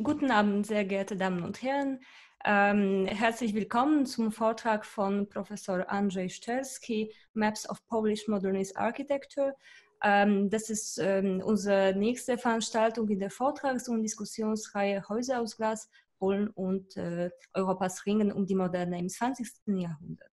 Guten Abend, sehr geehrte Damen und Herren. Herzlich willkommen zum Vortrag von Professor Andrzej Szczerski, Maps of Polish Modernist Architecture. Das ist unsere nächste Veranstaltung in der Vortrags- und Diskussionsreihe Häuser aus Glas, Polen und Europas Ringen um die Moderne im 20. Jahrhundert.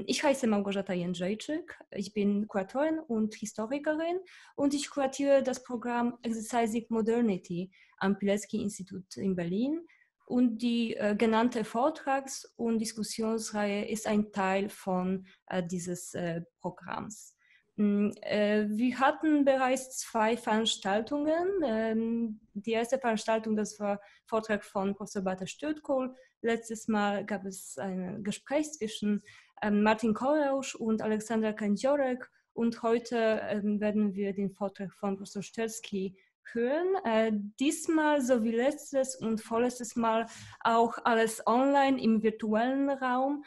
Ich heiße Małgorzata Jędrzejczyk, ich bin Kuratorin und Historikerin und ich kuratiere das Programm Exercising Modernity am Pilecki-Institut in Berlin. Und die genannte Vortrags- und Diskussionsreihe ist ein Teil von dieses Programms. Wir hatten bereits 2 Veranstaltungen. Die erste Veranstaltung, das war Vortrag von Professor Bartosz Stürtkohl. Letztes Mal gab es ein Gespräch zwischen Martin Koreusz und Alexandra Kędziorek. Und heute werden wir den Vortrag von Professor Szczerski hören. Diesmal sowie letztes und vorletztes Mal auch alles online im virtuellen Raum.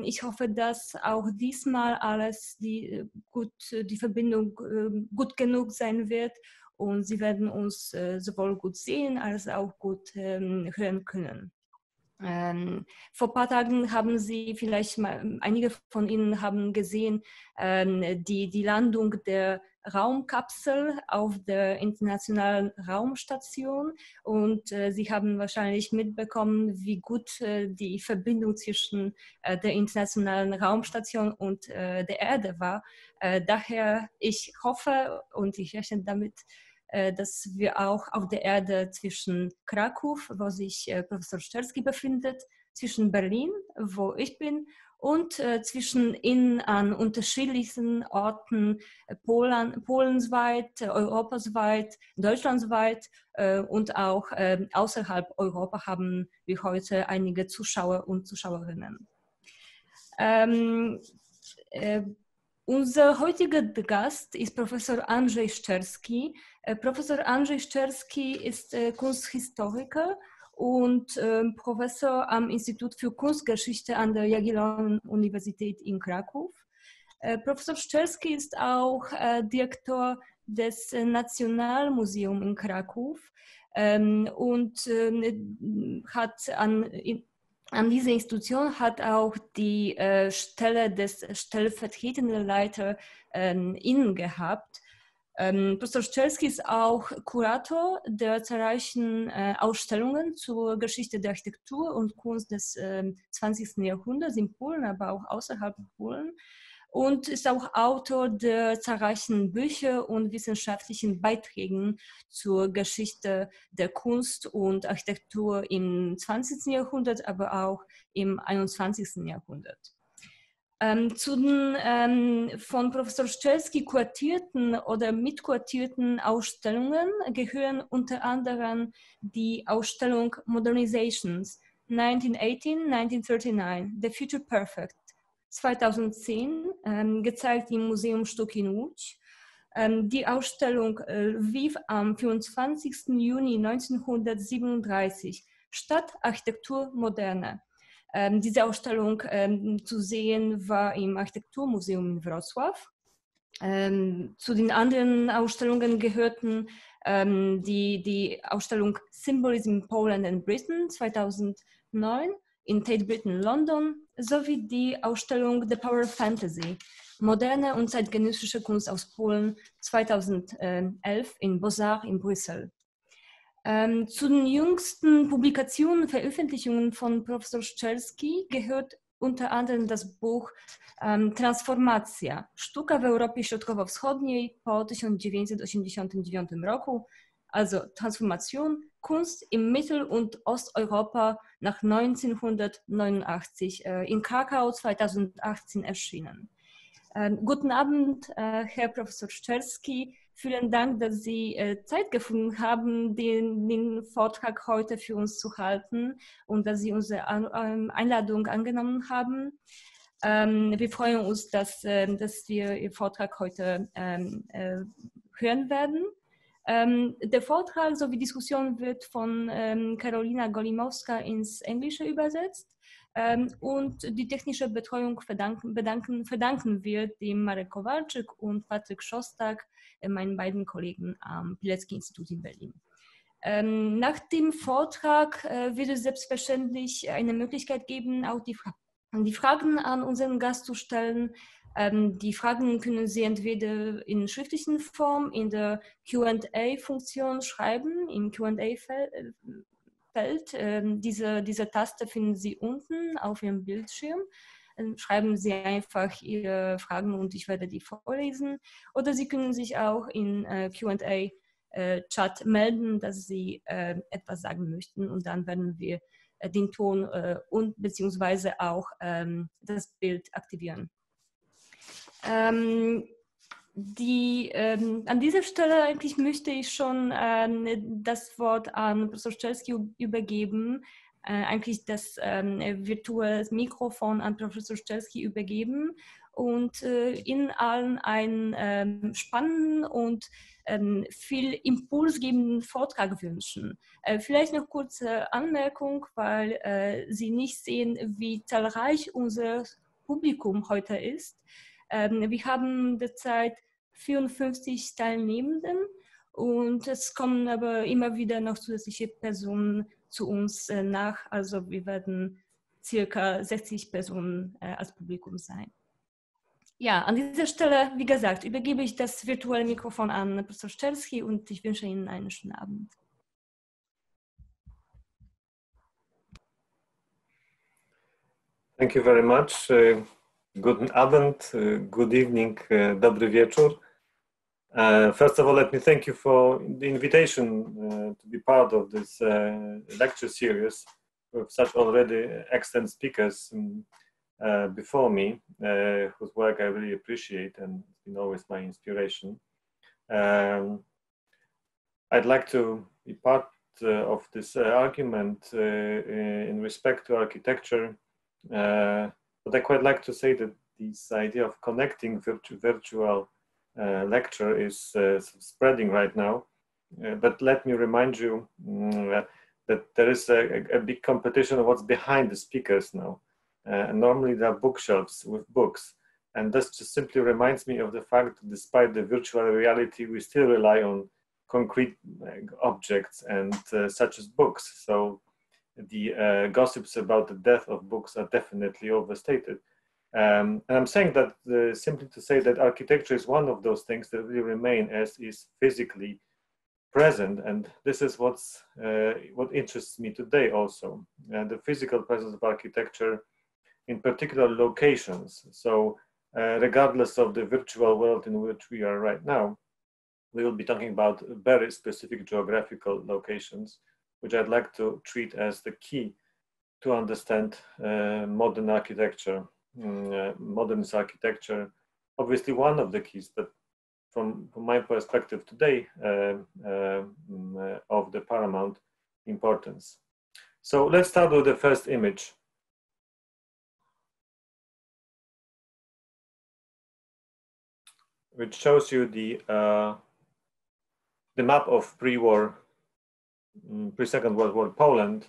Ich hoffe, dass auch diesmal alles die Verbindung gut genug sein wird und Sie werden uns sowohl gut sehen als auch gut hören können. Vor ein paar Tagen haben Sie vielleicht mal, einige von Ihnen haben gesehen, die Landung der Raumkapsel auf der Internationalen Raumstation und Sie haben wahrscheinlich mitbekommen, wie gut die Verbindung zwischen der Internationalen Raumstation und der Erde war. Daher, ich hoffe und ich rechne damit, dass wir auch auf der Erde zwischen Kraków, wo sich Professor Szczerski befindet, zwischen Berlin, wo ich bin, und zwischen Ihnen an unterschiedlichsten Orten polensweit, europasweit, deutschlandsweit und auch außerhalb Europa haben wir heute einige Zuschauer und Zuschauerinnen. Unser heutiger Gast ist Professor Andrzej Szczerski. Professor Andrzej Szczerski ist Kunsthistoriker und Professor am Institut für Kunstgeschichte an der Yagiowa Universität in Krakow. Professor Szczerski ist auch Direktor des Nationalmuseums in Krakow und hat an dieser Institution hat auch die Stelle des stellvertretenden Leiter inne gehabt. Professor Szczerski ist auch Kurator der zahlreichen Ausstellungen zur Geschichte der Architektur und Kunst des 20. Jahrhunderts in Polen, aber auch außerhalb Polen. Und ist auch Autor der zahlreichen Bücher und wissenschaftlichen Beiträgen zur Geschichte der Kunst und Architektur im 20. Jahrhundert, aber auch im 21. Jahrhundert. Zu den von Professor Szczerski kuratierten oder mitkuratierten Ausstellungen gehören unter anderem die Ausstellung Modernizations 1918-1939, The Future Perfect, 2010, gezeigt im Museum Sztuki in Łódź. Die Ausstellung Lviv am 24. Juni 1937, Stadtarchitektur Moderne. Diese Ausstellung zu sehen war im Architekturmuseum in Wrocław. Zu den anderen Ausstellungen gehörten die Ausstellung Symbolism in Poland and Britain 2009 in Tate Britain, London, sowie die Ausstellung The Power of Fantasy, moderne und zeitgenössische Kunst aus Polen 2011 in Beaux-Arts in Brüssel. Zu den jüngsten Publikationen und Veröffentlichungen von Professor Szczerski gehört unter anderem das Buch Transformacja, Sztuka w Europie Środkowo-Wschodniej po 1989 roku, also Transformation, Kunst im Mittel- und Osteuropa nach 1989, in Krakau 2018 erschienen. Guten Abend, Herr Professor Szczerski. Vielen Dank, dass Sie Zeit gefunden haben, den Vortrag heute für uns zu halten und dass Sie unsere Einladung angenommen haben. Wir freuen uns, dass wir Ihren Vortrag heute hören werden. Der Vortrag sowie Diskussion wird von Karolina Golimowska ins Englische übersetzt. Und die technische Betreuung verdanken wir dem Marek Kowalczyk und Patryk Szostak, meinen beiden Kollegen am Pilecki-Institut in Berlin. Nach dem Vortrag wird es selbstverständlich eine Möglichkeit geben, auch die Fragen an unseren Gast zu stellen. Die Fragen können Sie entweder in schriftlichen Form in der Q&A-Funktion schreiben, im Q&A-Feld. Diese Taste finden Sie unten auf Ihrem Bildschirm. Schreiben Sie einfach Ihre Fragen und ich werde die vorlesen. Oder Sie können sich auch in Q&A-Chat melden, dass Sie etwas sagen möchten und dann werden wir den Ton und beziehungsweise auch das Bild aktivieren. An dieser Stelle eigentlich möchte ich schon das Wort an Professor Szczerski übergeben, eigentlich das virtuelle Mikrofon an Professor Szczerski übergeben und Ihnen allen einen spannenden und viel impulsgebenden Vortrag wünschen. Vielleicht noch kurze Anmerkung, weil Sie nicht sehen, wie zahlreich unser Publikum heute ist. Wir haben derzeit 54 Teilnehmenden und es kommen aber immer wieder noch zusätzliche Personen zu uns nach. Also wir werden circa 60 Personen als Publikum sein. Ja, an dieser Stelle, wie gesagt, übergebe ich das virtuelle Mikrofon an Professor Szczerski und ich wünsche Ihnen einen schönen Abend. Thank you very much. Guten Abend, good evening, dobry wieczór. First of all, let me thank you for the invitation to be part of this lecture series with such already excellent speakers before me, whose work I really appreciate and it's been always my inspiration. I'd like to be part of this argument in respect to architecture. But I quite like to say that this idea of connecting virtual lecture is spreading right now. But let me remind you that there is a big competition of what's behind the speakers now. Normally there are bookshelves with books. And this just simply reminds me of the fact that despite the virtual reality, we still rely on concrete objects and such as books. So the gossips about the death of books are definitely overstated. And I'm saying that simply to say that architecture is one of those things that really remain as is physically present. And this is what interests me today also. The physical presence of architecture, in particular locations. So regardless of the virtual world in which we are right now, we will be talking about very specific geographical locations, which I'd like to treat as the key to understand modern architecture, modernist architecture. Obviously one of the keys, but from my perspective today, of the paramount importance. So let's start with the first image. Which shows you the map of pre-Second World War Poland,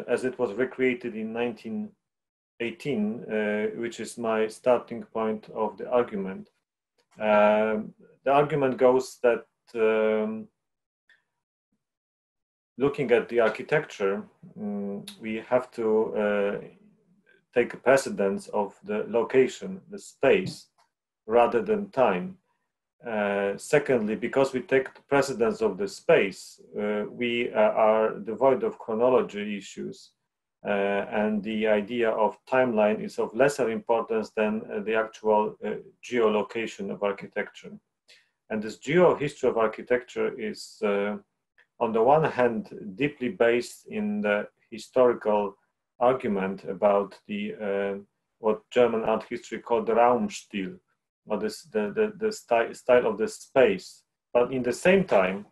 as it was recreated in 1918, which is my starting point of the argument. The argument goes that looking at the architecture, we have to take precedence of the location, the space, rather than time. Secondly, because we take the precedence of the space, we are devoid of chronology issues, and the idea of timeline is of lesser importance than the actual geolocation of architecture. And this geo-history of architecture is, on the one hand, deeply based in the historical argument about the what German art history called the Raumstil, or the style of the space. But in the same time,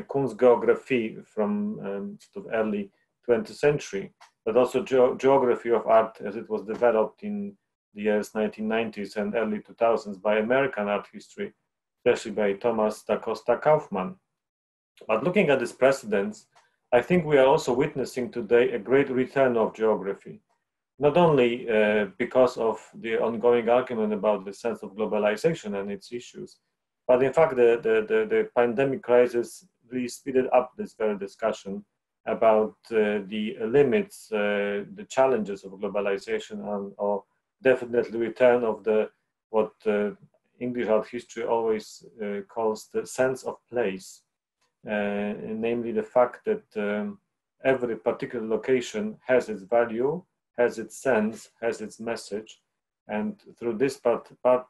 Kunstgeografie from sort of early 20th century, but also geography of art as it was developed in the years 1990s and early 2000s by American art history, especially by Thomas da Costa Kaufman. But looking at this precedents, I think we are also witnessing today a great return of geography. Not only because of the ongoing argument about the sense of globalization and its issues, but in fact the pandemic crisis really speeded up this very discussion about the limits, the challenges of globalization, or definitely return of the what English art history always calls the sense of place, namely the fact that every particular location has its value, has its sense, has its message, and through this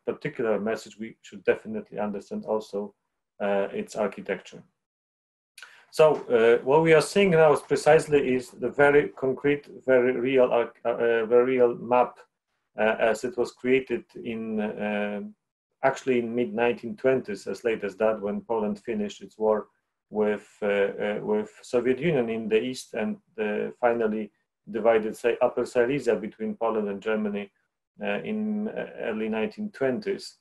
particular message, we should definitely understand also its architecture. So what we are seeing now is precisely the very concrete, very real map as it was created in actually in mid-1920s, as late as that, when Poland finished its war with Soviet Union in the east, and finally divided, say, Upper Silesia between Poland and Germany in early 1920s.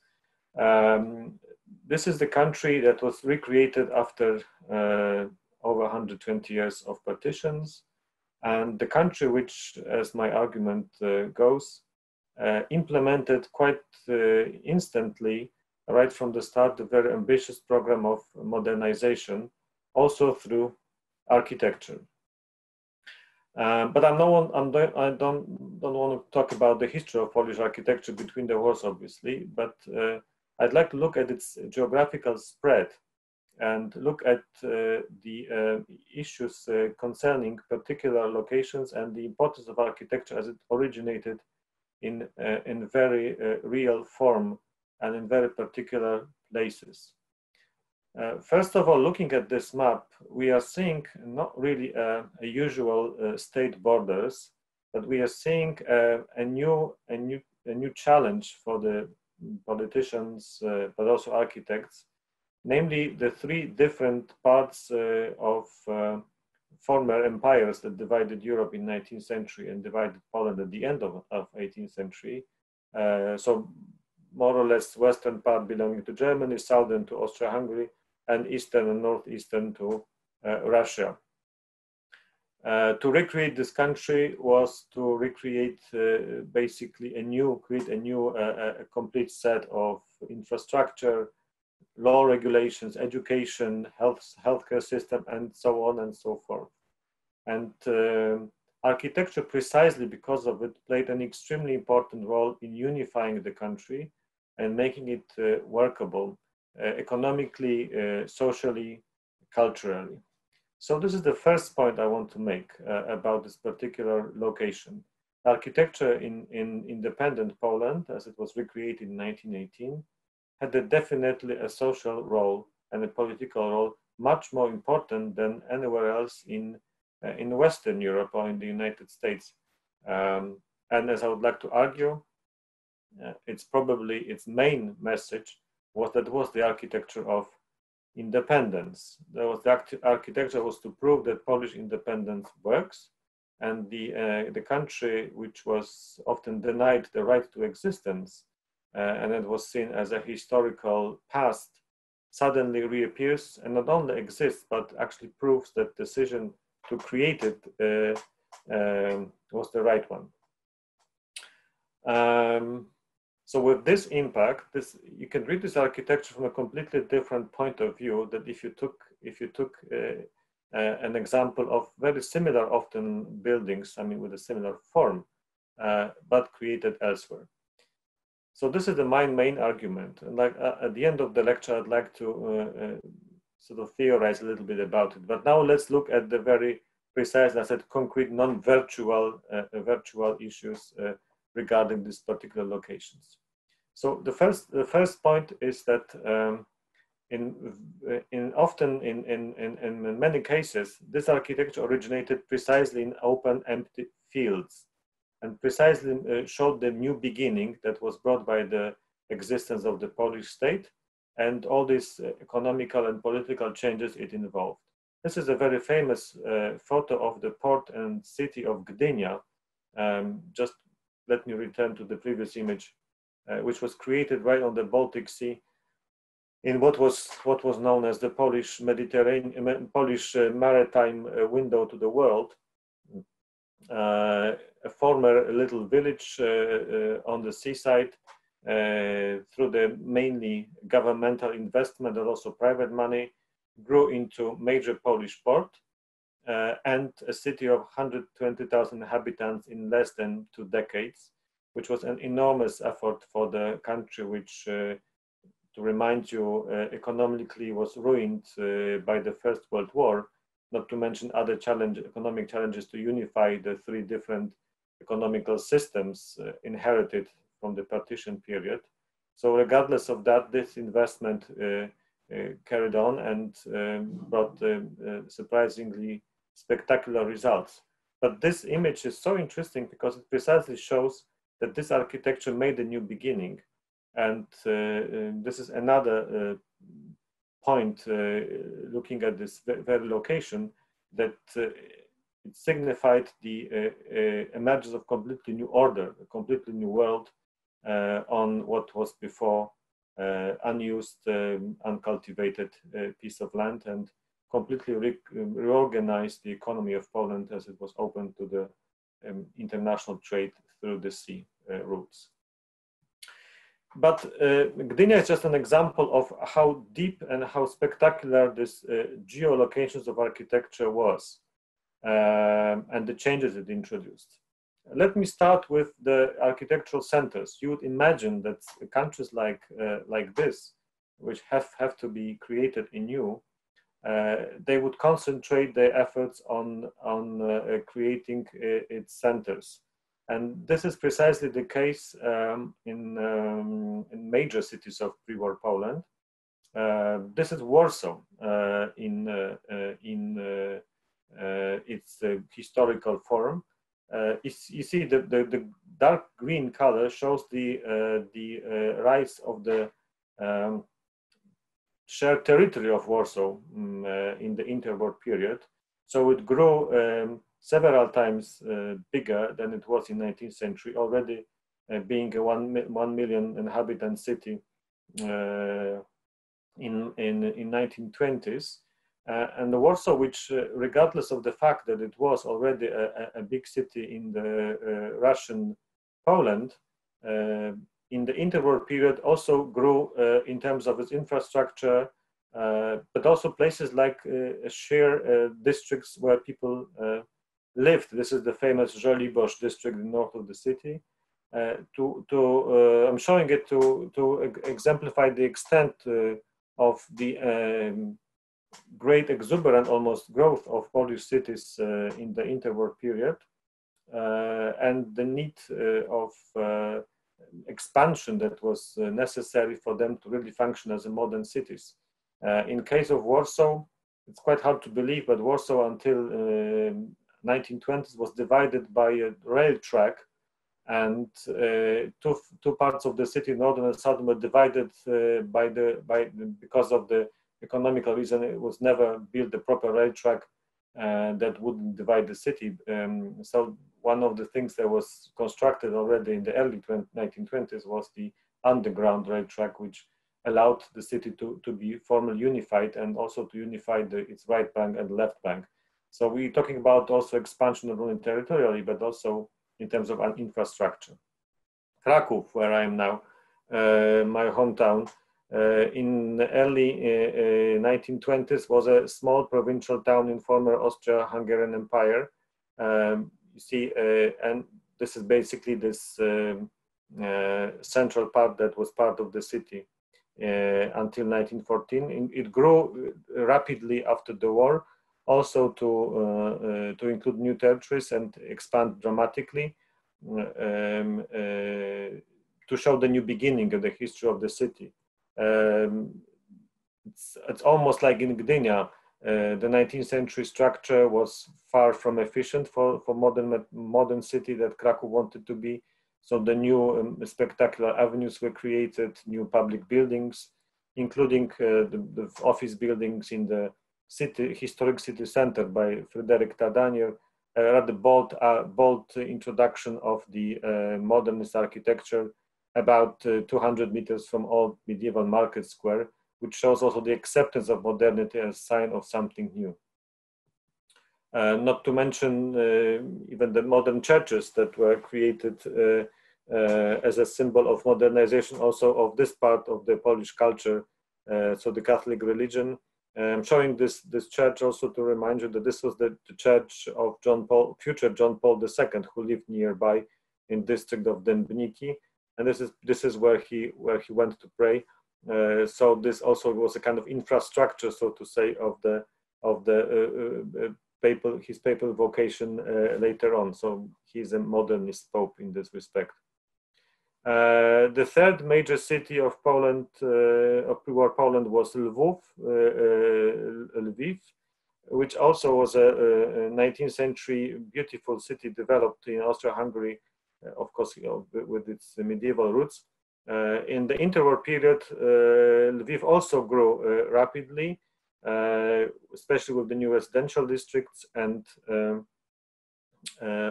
This is the country that was recreated after over 120 years of partitions, and the country which, as my argument goes, implemented quite instantly, right from the start, a very ambitious program of modernization, also through architecture. But I don't want to talk about the history of Polish architecture between the wars, obviously, but I'd like to look at its geographical spread and look at the issues concerning particular locations and the importance of architecture as it originated in very real form and in very particular places. First of all, looking at this map, we are seeing not really a usual state borders, but we are seeing a new challenge for the politicians, but also architects, namely the three different parts of former empires that divided Europe in 19th century and divided Poland at the end of 18th century. So more or less western part belonging to Germany, southern to Austria-Hungary, and eastern and northeastern to Russia. To recreate this country was to recreate basically create a new complete set of infrastructure, law regulations, education, healthcare system, and so on and so forth. And architecture, precisely because of it, played an extremely important role in unifying the country and making it workable economically, socially, culturally. So this is the first point I want to make about this particular location. Architecture in independent Poland, as it was recreated in 1918, had definitely a social role and a political role much more important than anywhere else in Western Europe or in the United States. And as I would like to argue, it's probably its main message was the architecture of independence. The architecture was to prove that Polish independence works, and the country which was often denied the right to existence, and it was seen as a historical past, suddenly reappears and not only exists, but actually proves that decision to create it was the right one. So with this impact, you can read this architecture from a completely different point of view. That if you took an example of very similar, often buildings, I mean with a similar form, but created elsewhere. So this is my main argument. And like at the end of the lecture, I'd like to sort of theorize a little bit about it. But now let's look at the very precise, I said, concrete, non-virtual virtual issues regarding these particular locations. So the first point is that often in many cases, this architecture originated precisely in open, empty fields, and precisely showed the new beginning that was brought by the existence of the Polish state and all these economical and political changes it involved. This is a very famous photo of the port and city of Gdynia. Just let me return to the previous image, which was created right on the Baltic Sea in what was known as the Polish maritime window to the world. A former little village on the seaside through the mainly governmental investment and also private money grew into major Polish port and a city of 120,000 inhabitants in less than 2 decades, which was an enormous effort for the country, which, to remind you, economically was ruined by the First World War, not to mention other economic challenges to unify the 3 different economical systems inherited from the partition period. So regardless of that, this investment carried on and brought surprisingly spectacular results. But this image is so interesting because it precisely shows that this architecture made a new beginning. And this is another point looking at this very location, that it signified the emergence of completely new order, a completely new world on what was before unused, uncultivated piece of land, and completely reorganized the economy of Poland as it was open to the international trade through the sea routes. But Gdynia is just an example of how deep and how spectacular this geolocations of architecture was and the changes it introduced. Let me start with the architectural centers. You would imagine that countries like this, which have to be created anew, they would concentrate their efforts on creating its centers. And this is precisely the case in major cities of pre-war Poland. This is Warsaw in its historical form. You see the dark green color shows the rise of the shared territory of Warsaw in the interwar period. So it grew several times bigger than it was in 19th century, already being a 1 million inhabitant city in 1920s. And the Warsaw, which regardless of the fact that it was already a big city in the Russian Poland, in the interwar period also grew in terms of its infrastructure, but also places like sheer districts where people lived. This is the famous Żoliborz district in the north of the city. I'm showing it to exemplify the extent of the great exuberant almost growth of Polish cities in the interwar period and the need of expansion that was necessary for them to really function as modern cities. In case of Warsaw, it's quite hard to believe, but Warsaw until 1920s was divided by a rail track, and two parts of the city, northern and southern, were divided because of the economical reason. It was never built a proper rail track that wouldn't divide the city. So one of the things that was constructed already in the early 1920s was the underground rail track, which allowed the city to be formally unified and also to unify its right bank and left bank. So we're talking about also expansion not only territorially, but also in terms of infrastructure. Kraków, where I am now, my hometown, in the early 1920s was a small provincial town in former Austro-Hungarian Empire. You see, and this is basically this central part that was part of the city until 1914. It grew rapidly after the war, also to include new territories and expand dramatically to show the new beginning of the history of the city. It's almost like in Gdynia, the 19th century structure was far from efficient for modern city that Kraków wanted to be. So the new spectacular avenues were created, new public buildings, including the office buildings in the historic city center by Frederick Tadanier, rather bold introduction of the modernist architecture about 200 meters from old medieval market square, which shows also the acceptance of modernity as a sign of something new. Not to mention even the modern churches that were created as a symbol of modernization also of this part of the Polish culture, so the Catholic religion. I'm showing this church also to remind you that this was the church of future John Paul II, who lived nearby in district of Dębniki, and this is where he went to pray. So this also was a kind of infrastructure, so to say, of his papal vocation later on. So he's a modernist pope in this respect. The third major city of Poland, of pre-war Poland, was Lviv, which also was a 19th century beautiful city developed in Austria-Hungary, of course, with its medieval roots. In the interwar period, Lviv also grew rapidly, especially with the new residential districts and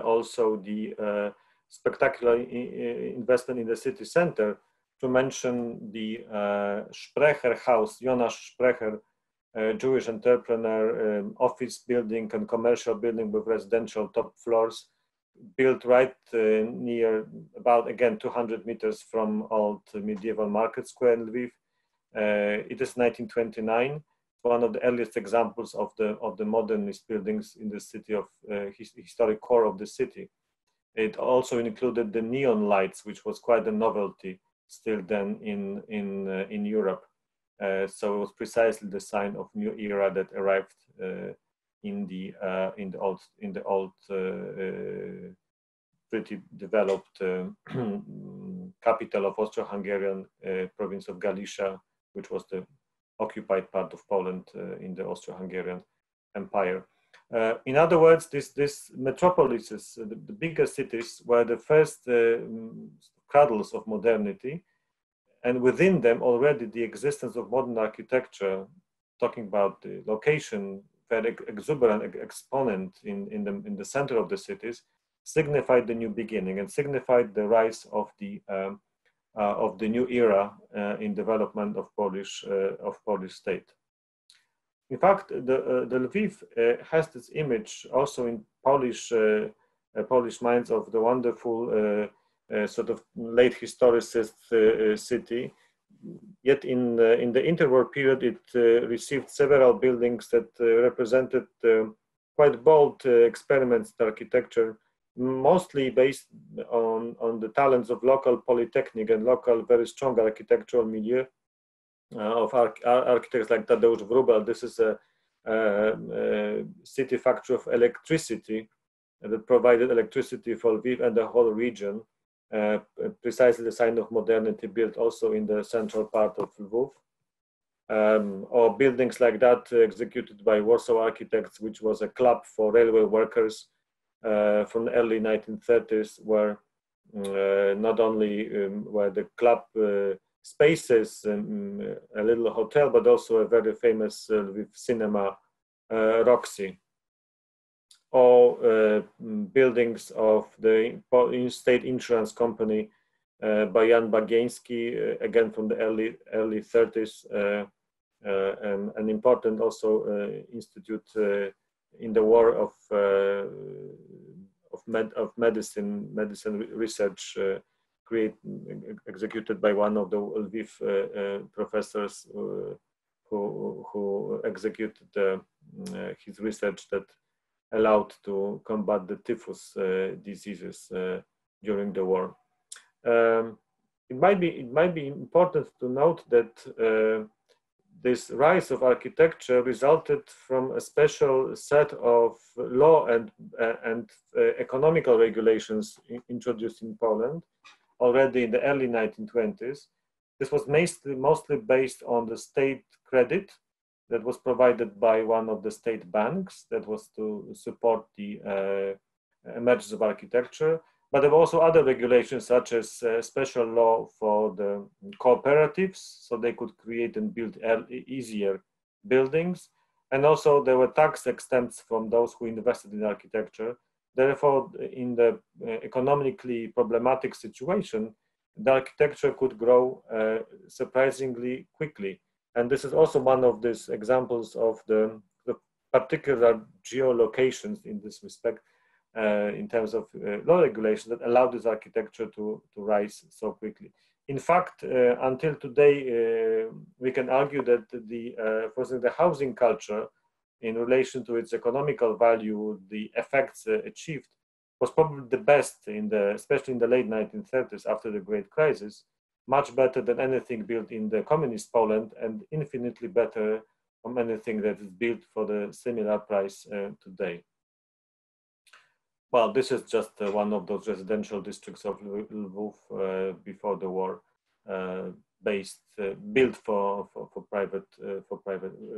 also the spectacular investment in the city center. To mention the Sprecher house, Jonas Sprecher, Jewish entrepreneur, office building and commercial building with residential top floors, built right near, about again 200 meters from old medieval market square in Lviv. It is 1929, one of the earliest examples of the modernist buildings in the city of historic core of the city. It also included the neon lights, which was quite a novelty still then in Europe. So it was precisely the sign of new era that arrived in the old pretty developed capital of Austro-Hungarian province of Galicia, which was the occupied part of Poland in the Austro-Hungarian Empire. In other words, these metropolises, the bigger cities, were the first cradles of modernity, and within them already the existence of modern architecture, talking about the location, very exuberant exponent in the center of the cities, signified the new beginning and signified the rise of the new era in development of Polish state. In fact, the Lviv has this image also in Polish minds of the wonderful sort of late historicist city. Yet in the interwar period, it received several buildings that represented quite bold experiments in architecture, mostly based on the talents of local polytechnic and local very strong architectural milieu of architects like Tadeusz Wróbel. This is a city factory of electricity that provided electricity for Lviv and the whole region, precisely the sign of modernity, built also in the central part of Lviv. Or buildings like that executed by Warsaw architects, which was a club for railway workers from the early 1930s, where not only were the club spaces, a little hotel, but also a very famous cinema, Roxy, or buildings of the state insurance company by Jan Bagieński, again from the early 30s, an important also institute in the war of medicine research, executed by one of the Lviv professors who executed his research that allowed to combat the typhus diseases during the war. It might be important to note that this rise of architecture resulted from a special set of law and economical regulations introduced in Poland already in the early 1920s. This was mostly based on the state credit that was provided by one of the state banks that was to support the emergence of architecture. But there were also other regulations, such as special law for the cooperatives, so they could create and build easier buildings. And also there were tax exempts from those who invested in architecture. Therefore, in the economically problematic situation, the architecture could grow surprisingly quickly. And this is also one of these examples of the particular geolocations in this respect, in terms of law regulation, that allowed this architecture to rise so quickly. In fact, until today, we can argue that for example, the housing culture in relation to its economical value, the effects achieved, was probably the best especially in the late 1930s after the Great Crisis, much better than anything built in the communist Poland and infinitely better from anything that is built for the similar price today. Well, this is just one of those residential districts of Lvov before the war, built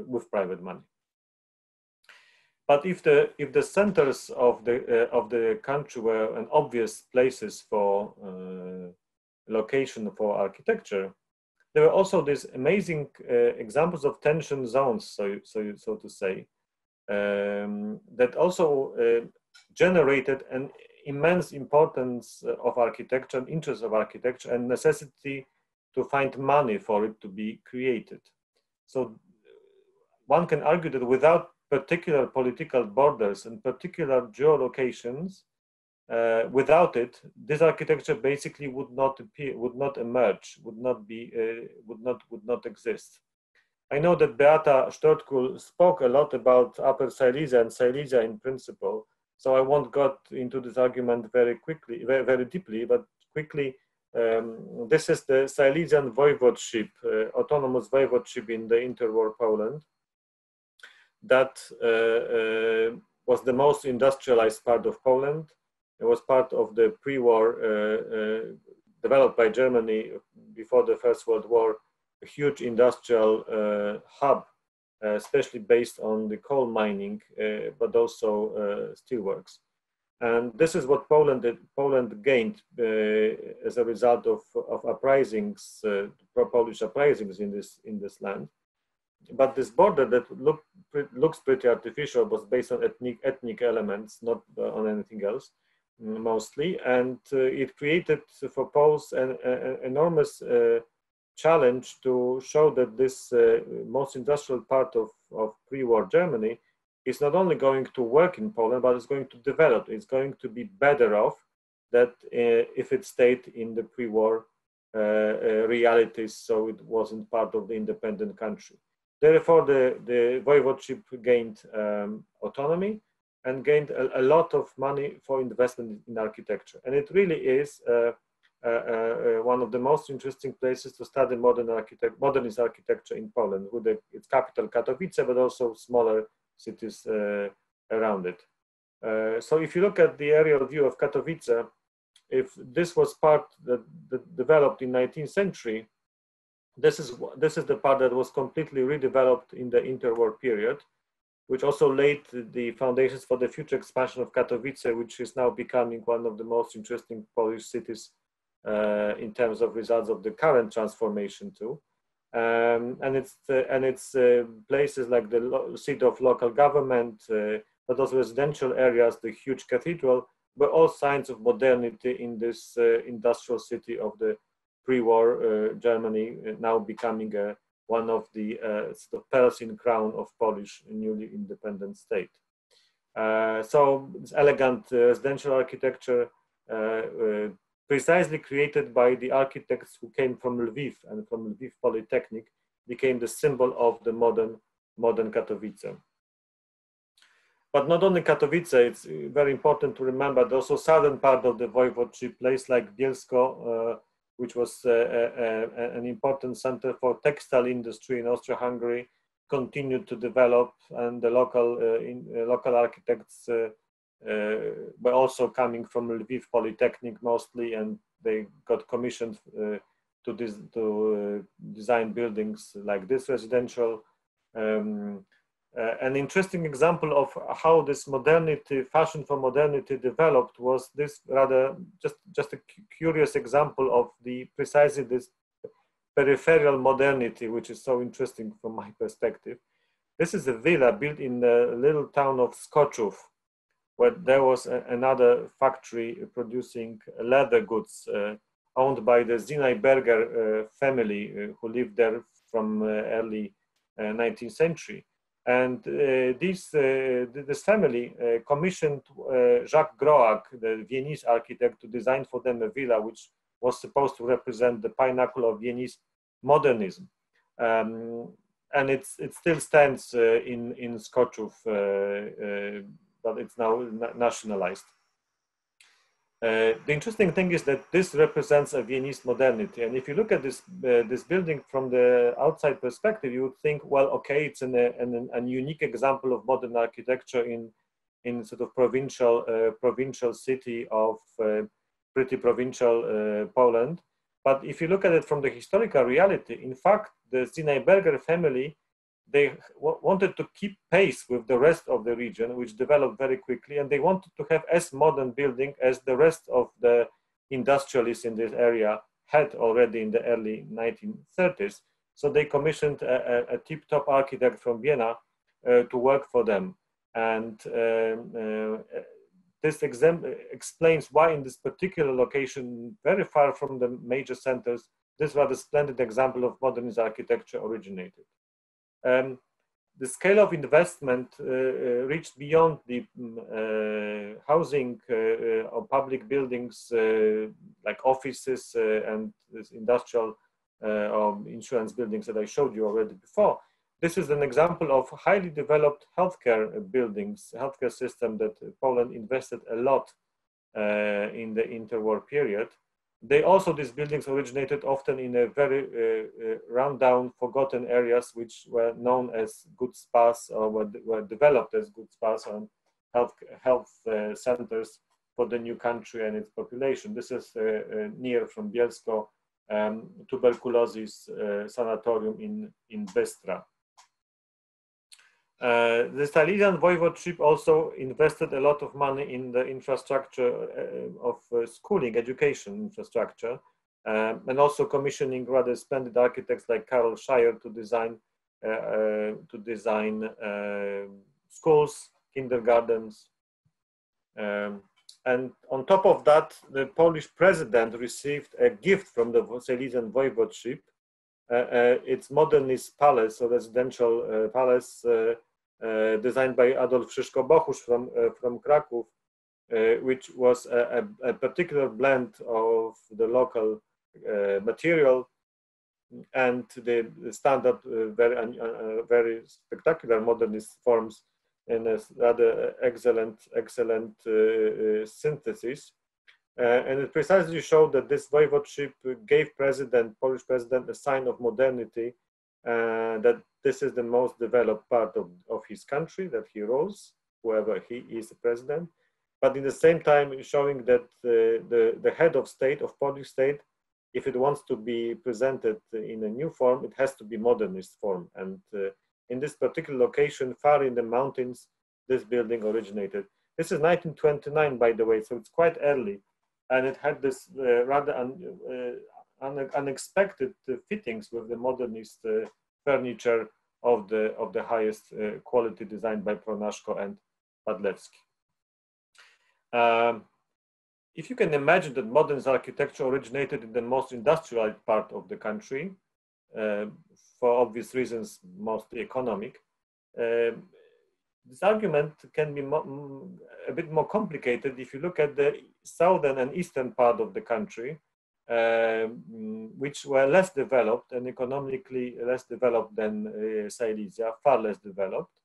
with private money. But if the centers of the country were an obvious places for location for architecture, there were also these amazing examples of tension zones, so to say, that also generated an immense importance of architecture and interest of architecture and necessity to find money for it to be created. So one can argue that without particular political borders and particular geolocations, without it, this architecture basically would not appear, would not emerge, would not exist. I know that Beata Stortkul spoke a lot about Upper Silesia and Silesia in principle, so I won't go into this argument very quickly, very deeply, but quickly. This is the Silesian voivodeship, autonomous voivodeship in the interwar Poland. That was the most industrialized part of Poland. It was part of the pre-war, developed by Germany before the First World War, a huge industrial hub, especially based on the coal mining, but also steelworks. And this is what Poland gained as a result of uprisings, pro-Polish uprisings in this land. But this border that looks pretty artificial was based on ethnic elements, not on anything else, mostly. And it created for Poles an enormous challenge to show that this most industrial part of pre-war Germany is not only going to work in Poland, but it's going to develop. It's going to be better off that if it stayed in the pre-war realities, so it wasn't part of the independent country. Therefore, the voivodeship gained autonomy and gained a lot of money for investment in architecture. And it really is one of the most interesting places to study modernist architecture in Poland, with its capital Katowice, but also smaller cities around it. So if you look at the aerial view of Katowice, if this was part that developed in 19th century, this is the part that was completely redeveloped in the interwar period, which also laid the foundations for the future expansion of Katowice, which is now becoming one of the most interesting Polish cities in terms of results of the current transformation too. And it's places like the seat of local government, but also residential areas, the huge cathedral, were all signs of modernity in this industrial city of the pre-war Germany, now becoming one of the sort of pearls in crown of Polish newly independent state. So this elegant residential architecture, precisely created by the architects who came from Lviv and from Lviv Polytechnic, became the symbol of the modern Katowice. But not only Katowice, it's very important to remember that also southern part of the voivodeship, place like Bielsko, which was an important center for textile industry in Austria-Hungary, continued to develop, and the local architects were also coming from Lviv Polytechnic mostly, and they got commissioned to design buildings like this residential. An interesting example of how this modernity, fashion for modernity developed was this rather just a curious example of precisely this peripheral modernity, which is so interesting from my perspective. This is a villa built in the little town of Skoczów, where there was another factory producing leather goods owned by the Zinaiberger family who lived there from early 19th century. And this family commissioned Jacques Groac, the Viennese architect, to design for them a villa, which was supposed to represent the pinnacle of Viennese modernism. And it still stands in Skoczów, but it's now nationalized. The interesting thing is that this represents a Viennese modernity. And if you look at this, this building from the outside perspective, you would think, well, okay, it's a unique example of modern architecture in sort of provincial city of pretty provincial Poland. But if you look at it from the historical reality, in fact, the Sinai-Berger family, they wanted to keep pace with the rest of the region, which developed very quickly, and they wanted to have as modern building as the rest of the industrialists in this area had already in the early 1930s. So they commissioned a tip-top architect from Vienna to work for them. And this explains why in this particular location, very far from the major centers, this rather splendid example of modernist architecture originated. The scale of investment reached beyond the housing or public buildings like offices and industrial or insurance buildings that I showed you already before. This is an example of highly developed healthcare buildings, healthcare system that Poland invested a lot in the interwar period. These buildings originated often in a very rundown, forgotten areas, which were known as good spas or were developed as good spas and health centers for the new country and its population. This is near from Bielsko, tuberculosis sanatorium in Bystra. The Silesian voivodeship also invested a lot of money in the infrastructure of schooling, education infrastructure, and also commissioning rather splendid architects like Karol Scheier to design schools, kindergartens. And on top of that, the Polish president received a gift from the Silesian voivodeship. It's modernist palace, or residential palace, designed by Adolf Szyszko-Bochusz from Kraków, which was a particular blend of the local material and the standard very spectacular modernist forms in a rather excellent synthesis. And it precisely showed that this voivodeship gave Polish president a sign of modernity, that this is the most developed part of his country that he rules, whoever he is the president, but in the same time showing that the head of state, of Polish state, if it wants to be presented in a new form, it has to be modernist form. And in this particular location, far in the mountains, this building originated. This is 1929, by the way, so it's quite early. And it had this rather unexpected fittings with the modernist furniture of the highest quality, designed by Pronaszko and Padlewski. If you can imagine that modernist architecture originated in the most industrialized part of the country, for obvious reasons, mostly economic, this argument can be a bit more complicated if you look at the southern and eastern part of the country, which were less developed and economically less developed than Silesia, far less developed.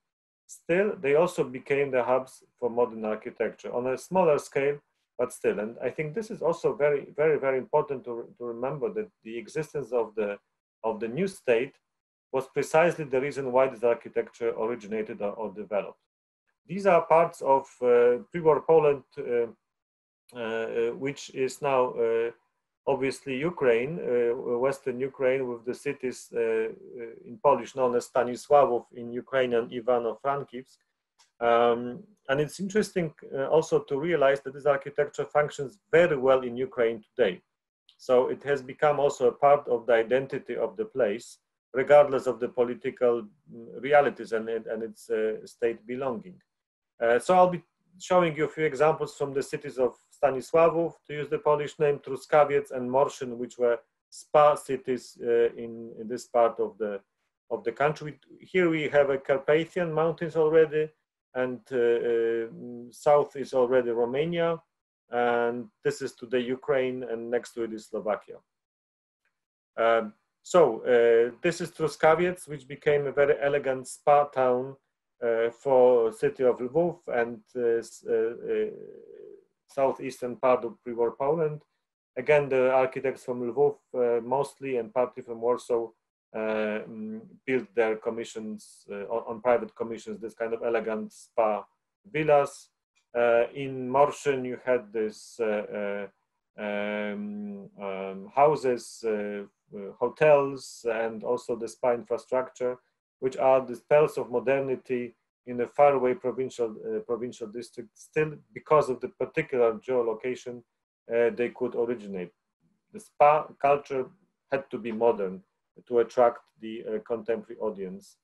Still, they also became the hubs for modern architecture on a smaller scale, but still. And I think this is also very, very, very important to remember, that the existence of the new state was precisely the reason why this architecture originated or developed. These are parts of pre-war Poland, which is now obviously Ukraine, Western Ukraine, with the cities in Polish known as Stanisławów, in Ukrainian Ivano-Frankivsk. And it's interesting also to realize that this architecture functions very well in Ukraine today. So it has become also a part of the identity of the place, regardless of the political realities and its state belonging. So I'll be showing you a few examples from the cities of Stanisławów, to use the Polish name, Truskawiec and Morszyn, which were spa cities in this part of the country. Here we have a Carpathian mountains already, and south is already Romania. and this is today Ukraine, and next to it is Slovakia. This is Truskawiec, which became a very elegant spa town for city of Lwów and southeastern part of pre-war Poland. Again, the architects from Lwów mostly and partly from Warsaw built their commissions on private commissions, this kind of elegant spa villas. In Morszyn, you had this houses, hotels, and also the spa infrastructure, which are the pearls of modernity in a faraway provincial district. Still, because of the particular geolocation, they could originate. The spa culture had to be modern to attract the contemporary audience.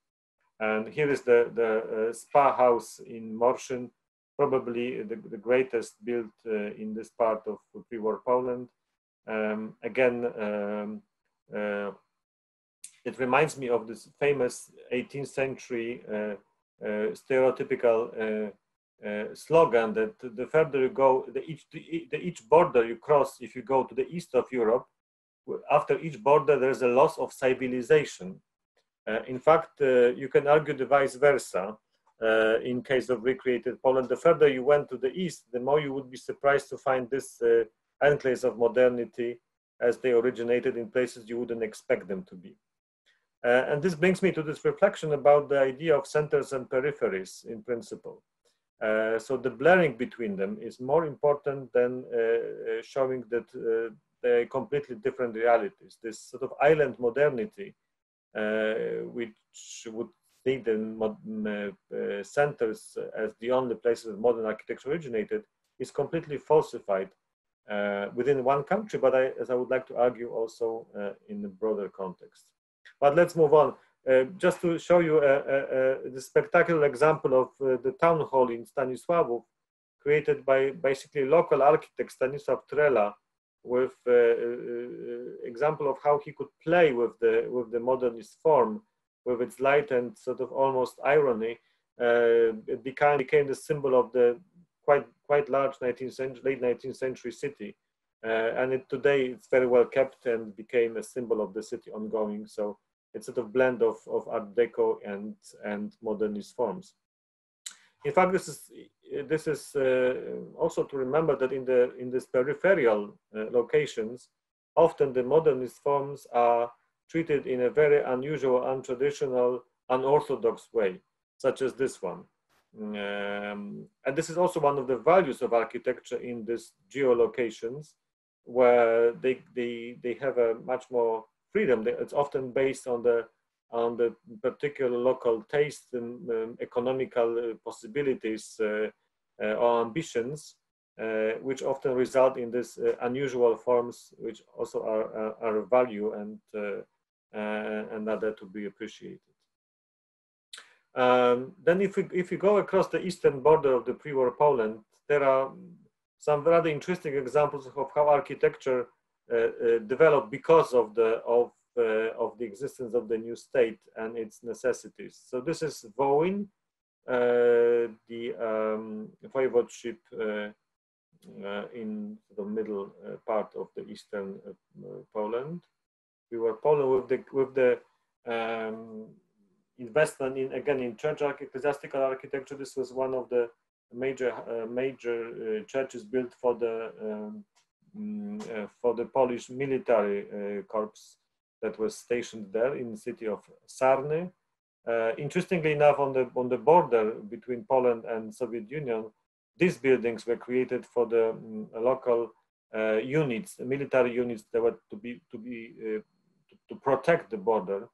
And here is the spa house in Morszyn, probably the greatest built in this part of pre-war Poland. It reminds me of this famous 18th century stereotypical slogan that the further you go, each border you cross, if you go to the east of Europe, after each border there's a loss of civilization. In fact, you can argue the vice versa. In case of recreated Poland, the further you went to the east, the more you would be surprised to find this enclaves of modernity as they originated in places you wouldn't expect them to be. And this brings me to this reflection about the idea of centers and peripheries in principle. So the blurring between them is more important than showing that they're completely different realities. This sort of island modernity, which would see the centers as the only places modern architecture originated, is completely falsified within one country, but as I would like to argue also in the broader context. But let's move on. Just to show you the spectacular example of the town hall in Stanisławów, created by basically local architect Stanisław Trela, with example of how he could play with the modernist form, with its light and sort of almost irony. It became the symbol of the quite large late 19th century city, and today it's very well kept and became a symbol of the city ongoing. So it's sort of blend of Art Deco and modernist forms. In fact, this is also to remember that in these peripheral locations, often the modernist forms are treated in a very unusual, untraditional, unorthodox way, such as this one. And this is also one of the values of architecture in these geolocations, where they have a much more freedom. It's often based on the particular local taste and economical possibilities or ambitions, which often result in these unusual forms, which also are of value and are there to be appreciated. Then if you go across the eastern border of the pre-war Poland, there are some rather interesting examples of how architecture developed because of the existence of the new state and its necessities. So this is Wołyń, the voivodeship in the middle part of the eastern Poland. We were Poland with the investment in church ecclesiastical architecture. This was one of the major churches built for the Polish military corps that was stationed there in the city of Sarny. Interestingly enough, on the border between Poland and Soviet Union, these buildings were created for the local units, the military units that were to protect the border,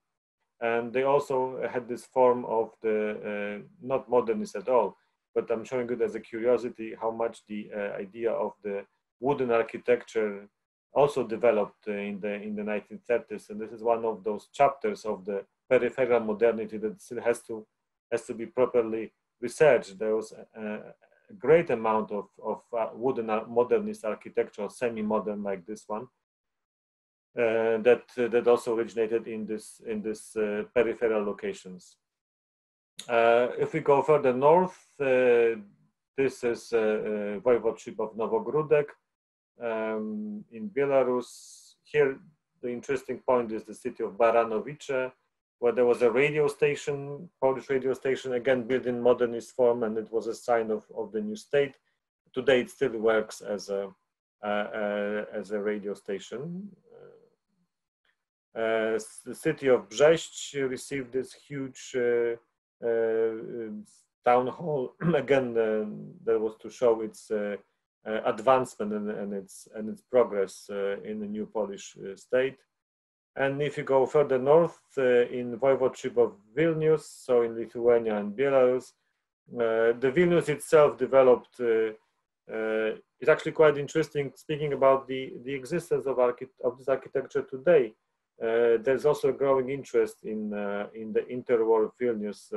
and they also had this form of the not modernist at all. But I'm showing it as a curiosity how much the idea of the wooden architecture also developed in the 1930s, and this is one of those chapters of the peripheral modernity that still has to be properly researched. There was a great amount of wooden modernist architecture, semi-modern like this one, that also originated in this peripheral locations. If we go further north, This is voivodeship of Novogródek in Belarus. Here, the interesting point is the city of Baranowice, where there was a radio station, Polish radio station, again built in modernist form, and it was a sign of the new state. Today, it still works as a radio station. The city of Brześć received this huge town hall. Again, that was to show its advancement and its progress in the new Polish state. And if you go further north in voivodeship of Vilnius, so in Lithuania and Belarus, the Vilnius itself developed. It's actually quite interesting. Speaking about the existence of this architecture today, there's also a growing interest in the interwar of Vilnius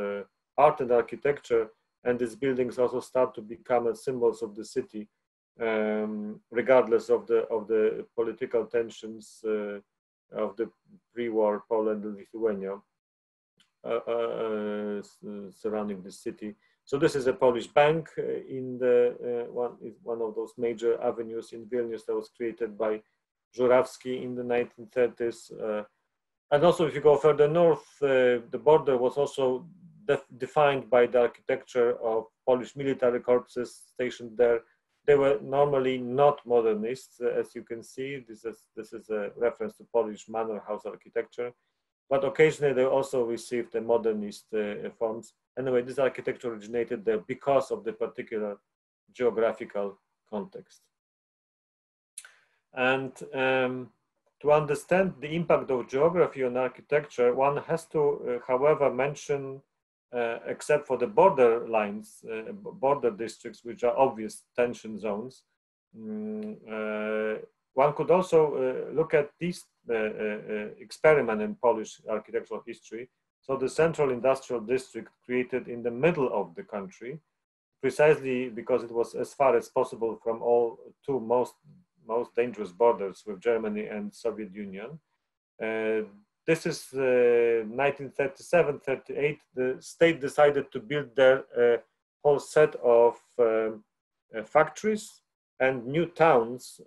art and architecture, and these buildings also start to become symbols of the city, regardless of the political tensions of the pre-war Poland and Lithuania surrounding the city. So this is a Polish bank in the one of those major avenues in Vilnius that was created by Żurawski in the 1930s. And also, if you go further north, the border was also defined by the architecture of Polish military corpses stationed there. They were normally not modernists, as you can see. This is a reference to Polish manor house architecture, but occasionally they also received the modernist forms. Anyway, this architecture originated there because of the particular geographical context. And to understand the impact of geography on architecture, one has to, however, mention, except for the border lines, border districts, which are obvious tension zones, one could also look at this experiment in Polish architectural history. So the central industrial district created in the middle of the country, precisely because it was as far as possible from all two most dangerous borders with Germany and Soviet Union. This is 1937-38. The state decided to build there a whole set of factories and new towns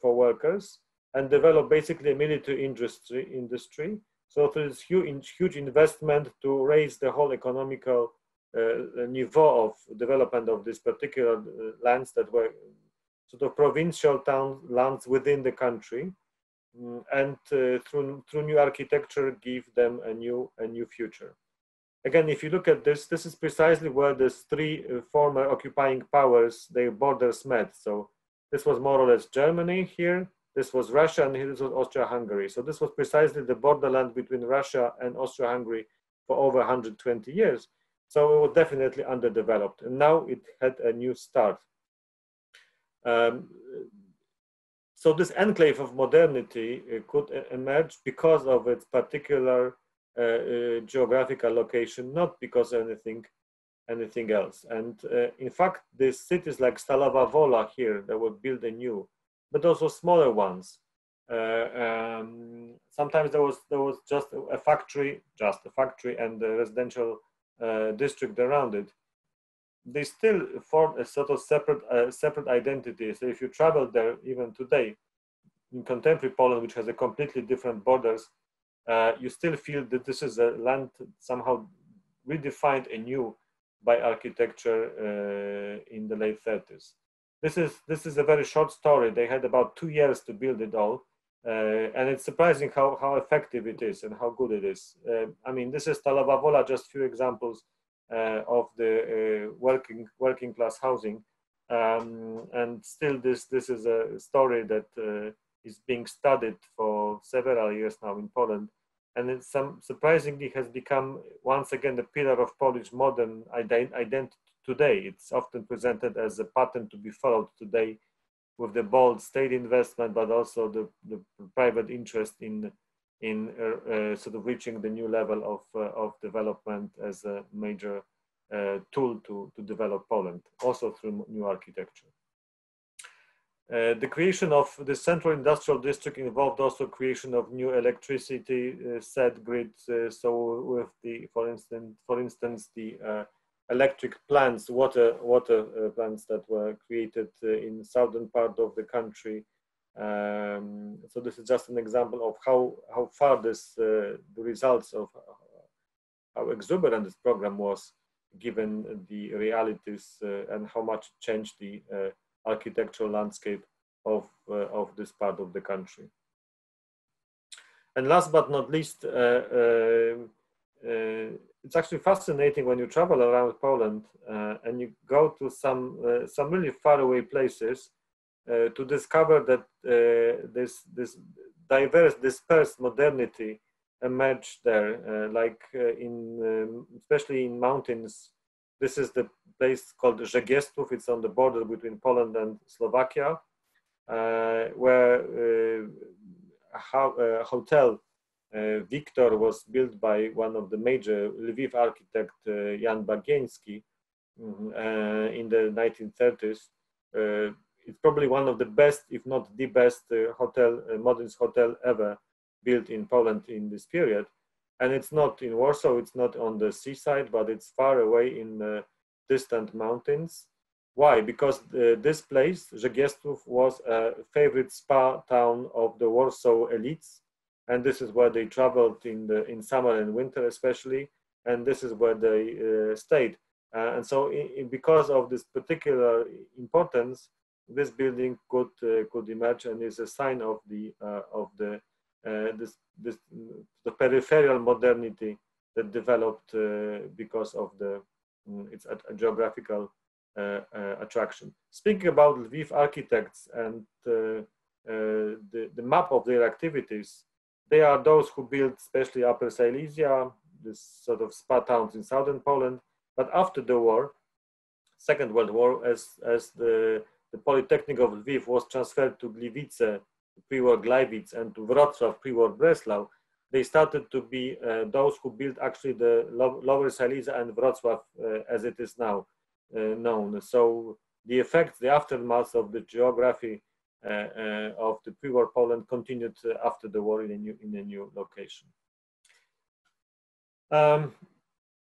for workers, and develop basically a military industry. So there's huge investment to raise the whole economical niveau of development of this particular lands that were sort of provincial lands within the country, and through new architecture give them a new future. Again, if you look at this is precisely where the three former occupying powers, their borders met. So this was more or less Germany here, this was Russia, and here this was Austria-Hungary. So this was precisely the borderland between Russia and Austria-Hungary for over 120 years. So it was definitely underdeveloped, and now it had a new start. So this enclave of modernity could emerge because of its particular geographical location, not because of anything else. And in fact, these cities like Stalowa Wola here that were built anew, but also smaller ones. Sometimes there was just a factory and a residential district around it. They still form a sort of separate identity. So if you travel there even today, in contemporary Poland, which has a completely different borders, you still feel that this is a land somehow redefined anew by architecture in the late 30s. This is a very short story. They had about 2 years to build it all, and it's surprising how effective it is and how good it is. I mean, this is Stalowa Wola, just a few examples of the working class housing, and still this is a story that is being studied for several years now in Poland, and it surprisingly has become once again the pillar of Polish modern identity today. It's often presented as a pattern to be followed today, with the bold state investment, but also the private interest in sort of reaching the new level of development as a major tool to develop Poland, also through new architecture. The creation of the central industrial district involved also creation of new electricity set grids. So with the, for instance, the electric plants, water plants that were created in southern part of the country. So this is just an example of how far this the results of how exuberant this program was, given the realities and how much it changed the architectural landscape of this part of the country. And last but not least, it's actually fascinating when you travel around Poland and you go to some really faraway places to discover that this diverse, dispersed modernity emerged there, especially in mountains. This is the place called Rzegiestów. It's on the border between Poland and Slovakia, where a hotel Victor was built by one of the major Lviv architect Jan Bagieński in the 1930s. It's probably one of the best, if not the best, modernist hotel ever built in Poland in this period. And it's not in Warsaw, it's not on the seaside, but it's far away in distant mountains. Why? Because this place, Rzegiestów, was a favorite spa town of the Warsaw elites. And this is where they traveled in summer and winter especially. And this is where they stayed. And so because of this particular importance, this building could emerge and is a sign of the peripheral modernity that developed because of its geographical attraction. Speaking about Lviv architects and the map of their activities, they are those who built especially Upper Silesia, this sort of spa towns in southern Poland. But after the war, Second World War, as the Polytechnic of Lviv was transferred to Gliwice, pre-war Gliwice, and to Wrocław, pre-war Breslau, they started to be those who built actually the Lower Silesia and Wrocław as it is now known. So the effects, the aftermath of the geography of the pre-war Poland continued after the war in a new location.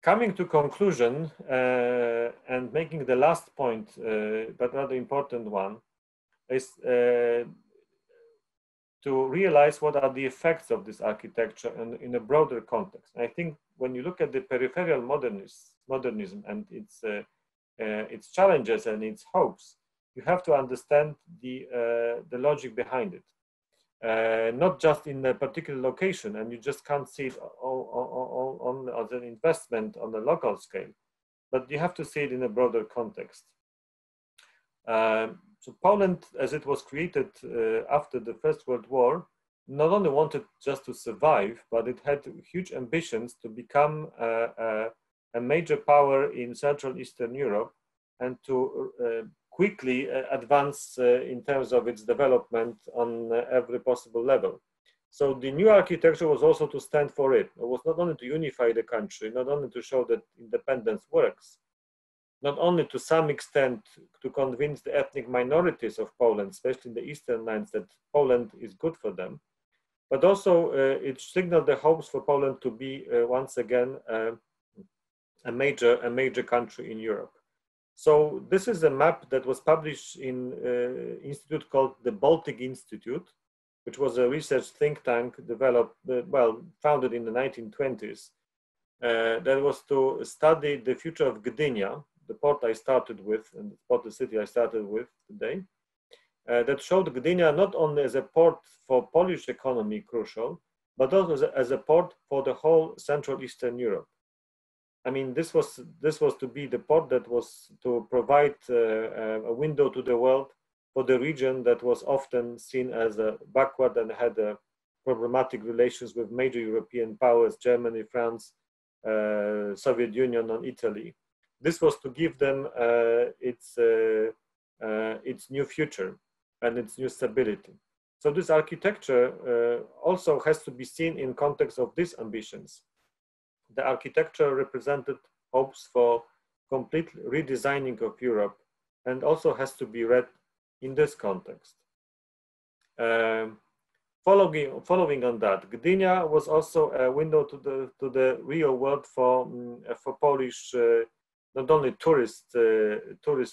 Coming to conclusion and making the last point, but rather important one, is to realize what are the effects of this architecture in a broader context. I think when you look at the peripheral modernism and its challenges and its hopes, you have to understand the logic behind it. Not just in a particular location, and you just can't see it on as an investment on a local scale, but you have to see it in a broader context. So Poland, as it was created after the First World War, not only wanted just to survive, but it had huge ambitions to become a major power in Central Eastern Europe and to quickly advance in terms of its development on every possible level. So the new architecture was also to stand for it. It was not only to unify the country, not only to show that independence works, not only to some extent to convince the ethnic minorities of Poland, especially in the eastern lands, that Poland is good for them, but also it signaled the hopes for Poland to be once again a major country in Europe. So this is a map that was published in an institute called the Baltic Institute, which was a research think tank founded in the 1920s. That was to study the future of Gdynia, the port I started with, and the city I started with today, that showed Gdynia not only as a port for Polish economy crucial, but also as a port for the whole Central Eastern Europe. I mean, this was to be the port that was to provide a window to the world for the region that was often seen as a backward and had problematic relations with major European powers, Germany, France, Soviet Union, and Italy. This was to give them its new future and its new stability. So this architecture also has to be seen in context of these ambitions. The architecture represented hopes for complete redesigning of Europe and also has to be read in this context. Following on that, Gdynia was also a window to the real world for Polish not only tourist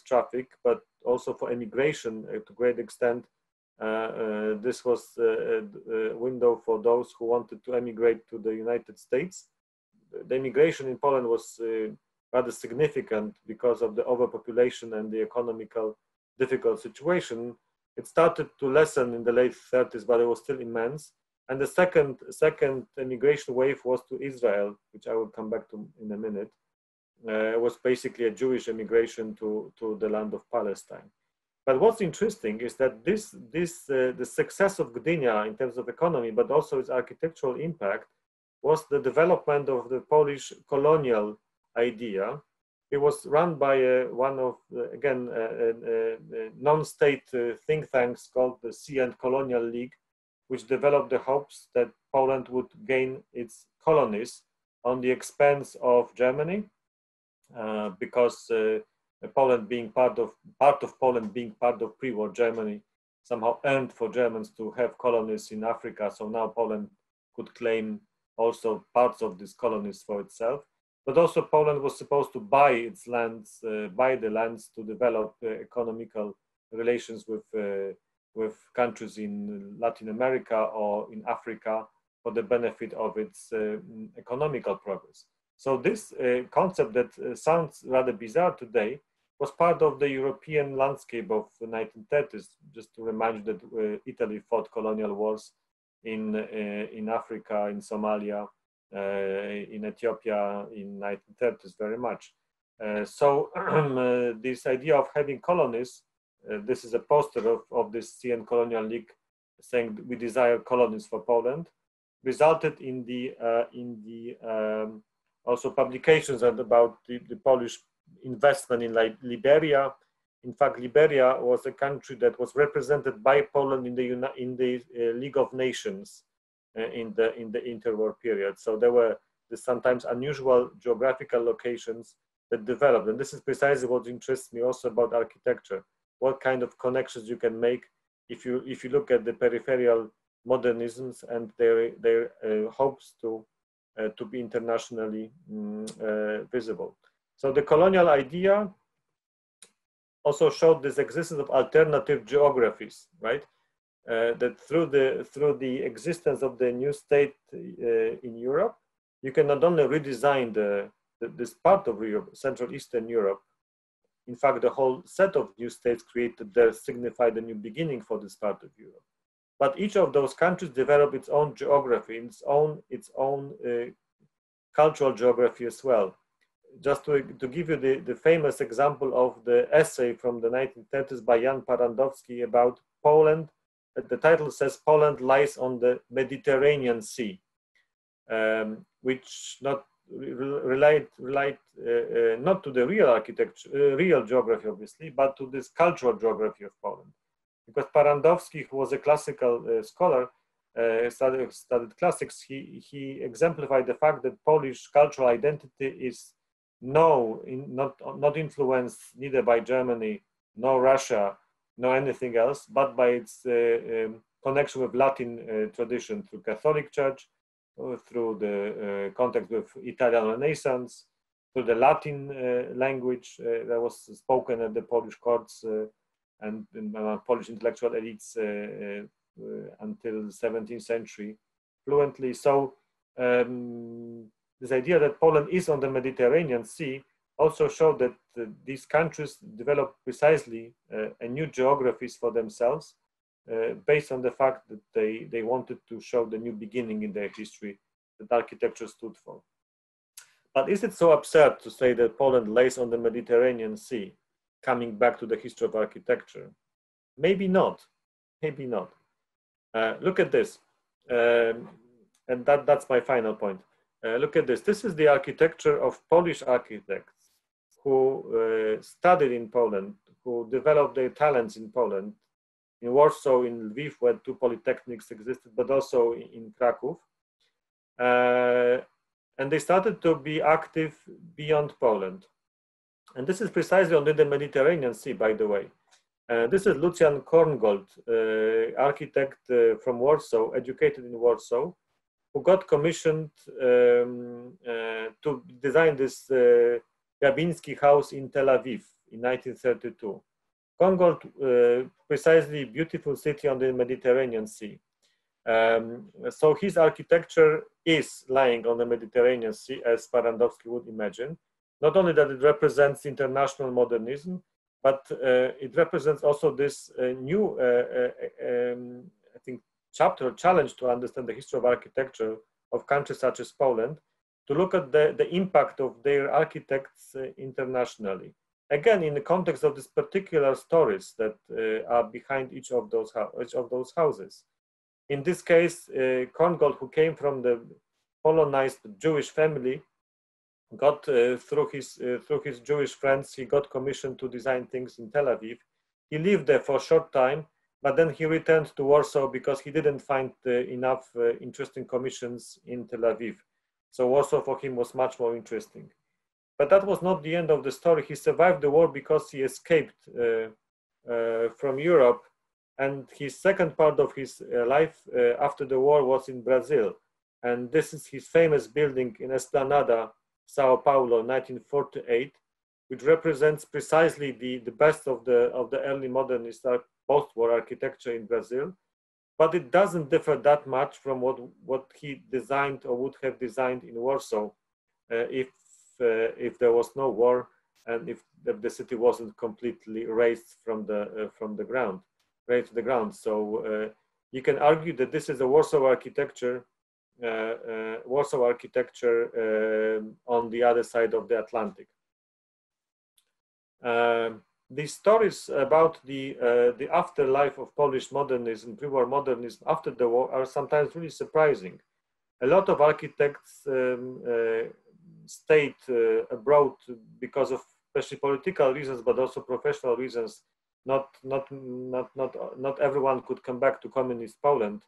traffic, but also for immigration to a great extent. This was a window for those who wanted to emigrate to the United States. The immigration in Poland was rather significant because of the overpopulation and the economical difficult situation. It started to lessen in the late 30s, but it was still immense. And the second immigration wave was to Israel, which I will come back to in a minute. It was basically a Jewish immigration to the land of Palestine. But what's interesting is that the success of Gdynia in terms of economy, but also its architectural impact, was the development of the Polish colonial idea. It was run by one of, again, non-state think tanks called the Sea and Colonial League, which developed the hopes that Poland would gain its colonies on the expense of Germany, because Poland being part of Poland being part of pre-war Germany somehow earned for Germans to have colonies in Africa. So now Poland could claim also parts of these colonies for itself. But also Poland was supposed to buy its lands, buy the lands to develop economical relations with countries in Latin America or in Africa for the benefit of its economical progress. So this concept that sounds rather bizarre today was part of the European landscape of the 1930s. Just to remind you that Italy fought colonial wars in Africa, in Somalia, in Ethiopia in 1930s very much. So this idea of having colonies, this is a poster of this Sea and Colonial League saying we desire colonies for Poland, resulted in the also publications about the Polish investment in Liberia. In fact, Liberia was a country that was represented by Poland in the League of Nations in the interwar period. So there were sometimes unusual geographical locations that developed, and this is precisely what interests me also about architecture. What kind of connections you can make if you look at the peripheral modernisms and their hopes to be internationally visible. So the colonial idea also showed this existence of alternative geographies, right? That through the existence of the new state in Europe, you can not only redesign this part of Europe, Central Eastern Europe. In fact, the whole set of new states created there signified a new beginning for this part of Europe. But each of those countries developed its own geography, its own cultural geography as well. Just to give you the famous example of the essay from the 1930s by Jan Parandowski about Poland. The title says Poland lies on the Mediterranean Sea, which not relate not to the real architecture, real geography obviously, but to this cultural geography of Poland. Because Parandowski, who was a classical scholar, studied classics, he exemplified the fact that Polish cultural identity is not influenced neither by Germany, nor Russia, nor anything else, but by its connection with Latin tradition through Catholic Church, through the contact with Italian Renaissance, through the Latin language that was spoken at the Polish courts and Polish intellectual elites until the 17th century fluently. So this idea that Poland is on the Mediterranean Sea also showed that these countries developed precisely a new geographies for themselves based on the fact that they wanted to show the new beginning in their history that architecture stood for. But is it so absurd to say that Poland lays on the Mediterranean Sea, coming back to the history of architecture? Maybe not, maybe not. Look at this, and that's my final point. Look at this. This is the architecture of Polish architects who studied in Poland, who developed their talents in Poland, in Warsaw, in Lviv, where two polytechnics existed, but also in Kraków. And they started to be active beyond Poland. And this is precisely on the Mediterranean Sea, by the way. This is Lucian Korngold, architect from Warsaw, educated in Warsaw, who got commissioned to design this Yabinsky house in Tel Aviv in 1932. Kongold, precisely beautiful city on the Mediterranean Sea. So his architecture is lying on the Mediterranean Sea, as Barandowski would imagine. Not only that it represents international modernism, but it represents also this new, I think, chapter, challenge to understand the history of architecture of countries such as Poland, to look at the impact of their architects internationally. Again, in the context of these particular stories that are behind each of those houses. In this case, Kongold, who came from the Polonized Jewish family, got through his Jewish friends, he got commissioned to design things in Tel Aviv. He lived there for a short time, but then he returned to Warsaw because he didn't find enough interesting commissions in Tel Aviv. So Warsaw for him was much more interesting. But that was not the end of the story. He survived the war because he escaped from Europe. And his second part of his life after the war was in Brazil. And this is his famous building in Esplanada, Sao Paulo, 1948, which represents precisely the best of the early modernist post-war architecture in Brazil. But it doesn't differ that much from what he designed or would have designed in Warsaw if there was no war and if the city wasn't completely razed from the ground. Right to the ground. So you can argue that this is a Warsaw architecture on the other side of the Atlantic. These stories about the afterlife of Polish modernism, pre-war modernism after the war, are sometimes really surprising. A lot of architects stayed abroad because of especially political reasons, but also professional reasons. Not everyone could come back to communist Poland,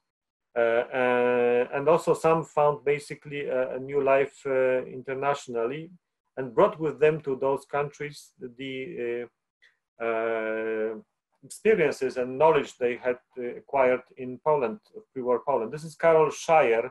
and also some found basically a new life internationally, and brought with them to those countries the experiences and knowledge they had acquired in Poland, pre-war Poland. This is Karol Szajer,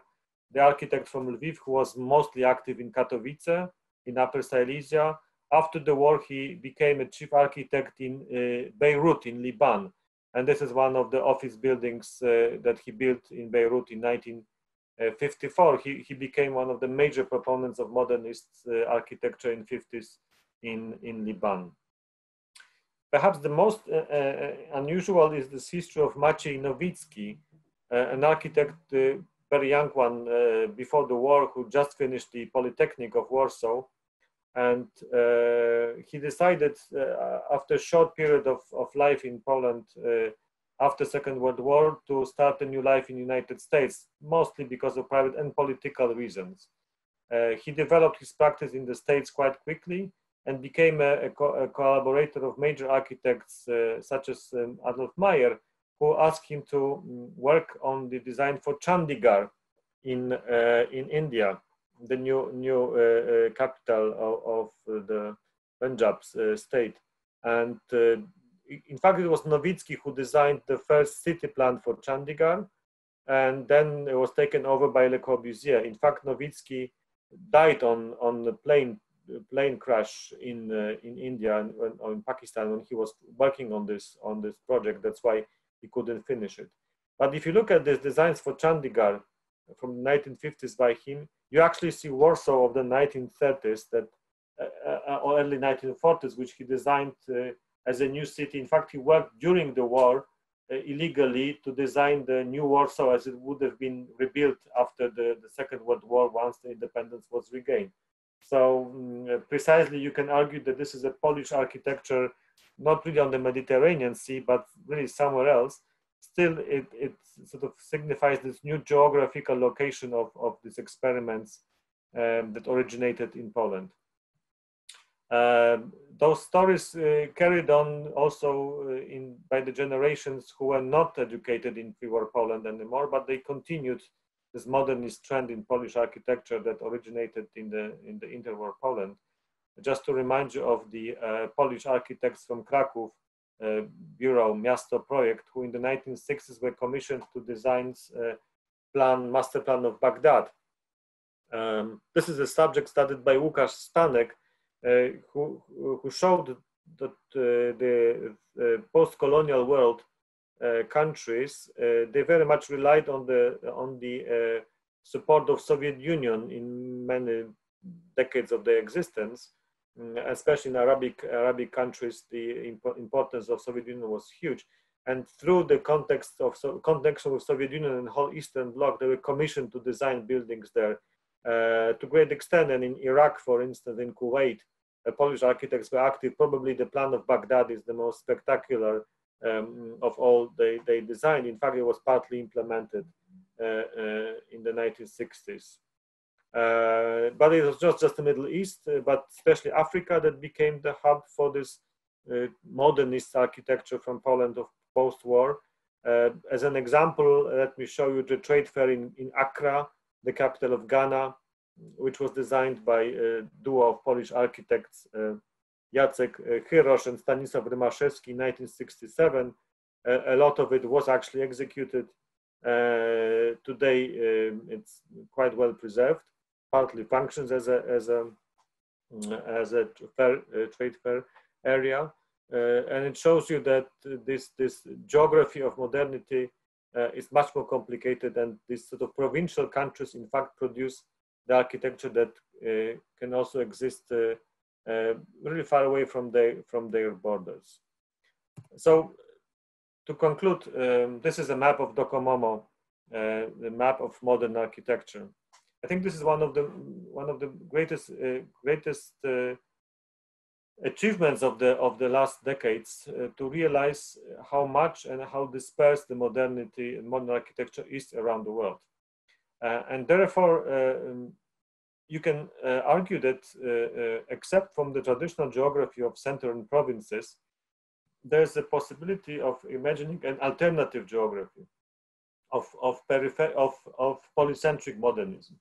the architect from Lviv, who was mostly active in Katowice, in Upper Silesia. After the war, he became a chief architect in Beirut, in Lebanon. And this is one of the office buildings that he built in Beirut in 1954. He became one of the major proponents of modernist architecture in 50s in Lebanon. Perhaps the most unusual is this history of Machi Novitskiy, an architect, very young one, before the war, who just finished the Polytechnic of Warsaw. And he decided after a short period of life in Poland after Second World War to start a new life in the United States, mostly because of private and political reasons. He developed his practice in the States quite quickly and became a collaborator of major architects such as Adolf Meyer, who asked him to work on the design for Chandigarh in India, the new capital of the Punjab state. And in fact, it was Novitskiy who designed the first city plan for Chandigarh, and then it was taken over by Le Corbusier. In fact, Novitskiy died on the plane crash in India or in Pakistan when he was working on this project. That's why he couldn't finish it. But if you look at the designs for Chandigarh from the 1950s by him, you actually see Warsaw of the 1930s or early 1940s, which he designed as a new city. In fact, he worked during the war illegally to design the new Warsaw as it would have been rebuilt after the Second World War once the independence was regained. So precisely, you can argue that this is a Polish architecture, not really on the Mediterranean Sea, but really somewhere else. Still, it sort of signifies this new geographical location of these experiments that originated in Poland. Those stories carried on also by the generations who were not educated in pre-war Poland anymore, but they continued this modernist trend in Polish architecture that originated in the interwar Poland. Just to remind you of the Polish architects from Kraków, Bureau Miasto Projekt, who in the 1960s were commissioned to design master plan of Baghdad. This is a subject studied by Łukasz Stanek, who showed that the post-colonial world countries, they very much relied on the support of Soviet Union in many decades of their existence, especially in Arabic countries. The importance of Soviet Union was huge, and through the context of Soviet Union and the whole Eastern Bloc, they were commissioned to design buildings there to great extent. And in Iraq, for instance, in Kuwait, Polish architects were active. Probably the plan of Baghdad is the most spectacular of all they designed. In fact, it was partly implemented in the 1960s. But it was just the Middle East, but especially Africa, that became the hub for this modernist architecture from Poland of post-war. As an example, let me show you the trade fair in Accra, the capital of Ghana, which was designed by a duo of Polish architects, Jacek Chyrosz and Stanisław Rymaszewski in 1967. A lot of it was actually executed. Today, it's quite well preserved, partly functions as a trade fair area. And it shows you that this geography of modernity is much more complicated, and these sort of provincial countries in fact produce the architecture that can also exist really far away from their borders. So to conclude, this is a map of Docomomo, the map of modern architecture. I think this is one of the greatest achievements of the last decades, to realize how much and how dispersed the modernity and modern architecture is around the world. And therefore, you can argue that except from the traditional geography of center and provinces, there's a possibility of imagining an alternative geography of polycentric modernism.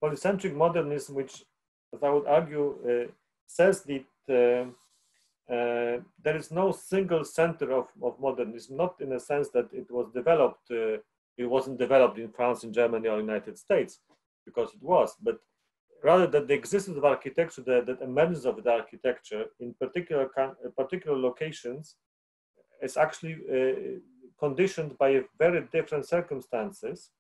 Polycentric modernism, which, as I would argue, says that there is no single center of modernism, not in a sense that it was developed, it wasn't developed in France, in Germany, or United States, because it was, but rather that the existence of architecture, that emergence of the architecture in particular locations is actually conditioned by very different circumstances.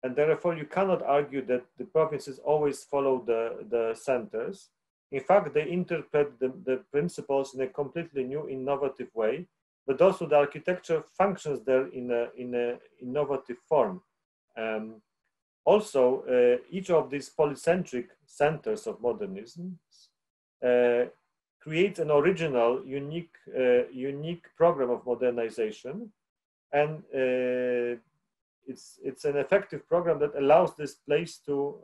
And therefore, you cannot argue that the provinces always follow the centers. In fact, they interpret the principles in a completely new, innovative way, but also the architecture functions there in a innovative form. Also, each of these polycentric centers of modernism creates an original, unique program of modernization, and it's an effective program that allows this place to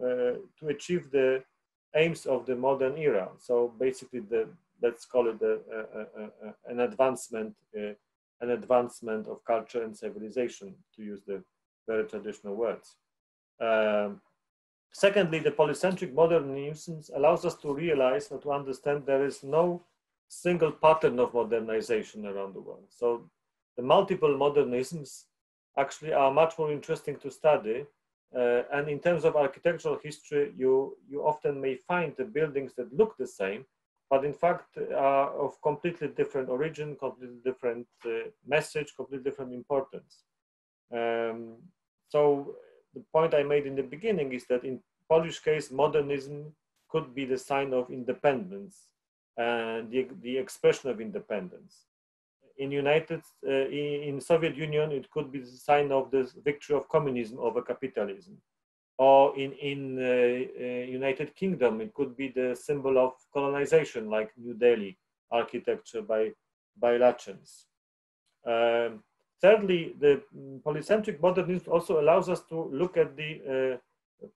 achieve the aims of the modern era. So basically, let's call it an advancement of culture and civilization, to use the very traditional words. Secondly, the polycentric modernism allows us to realize or to understand there is no single pattern of modernization around the world. So the multiple modernisms actually are much more interesting to study. And in terms of architectural history, you often may find the buildings that look the same, but in fact are of completely different origin, completely different message, completely different importance. So the point I made in the beginning is that in Polish case, modernism could be the sign of independence and the expression of independence. In Soviet Union, it could be the sign of the victory of communism over capitalism. Or in United Kingdom, it could be the symbol of colonization, like New Delhi architecture by Lachens. Thirdly, the polycentric modernism also allows us to look at the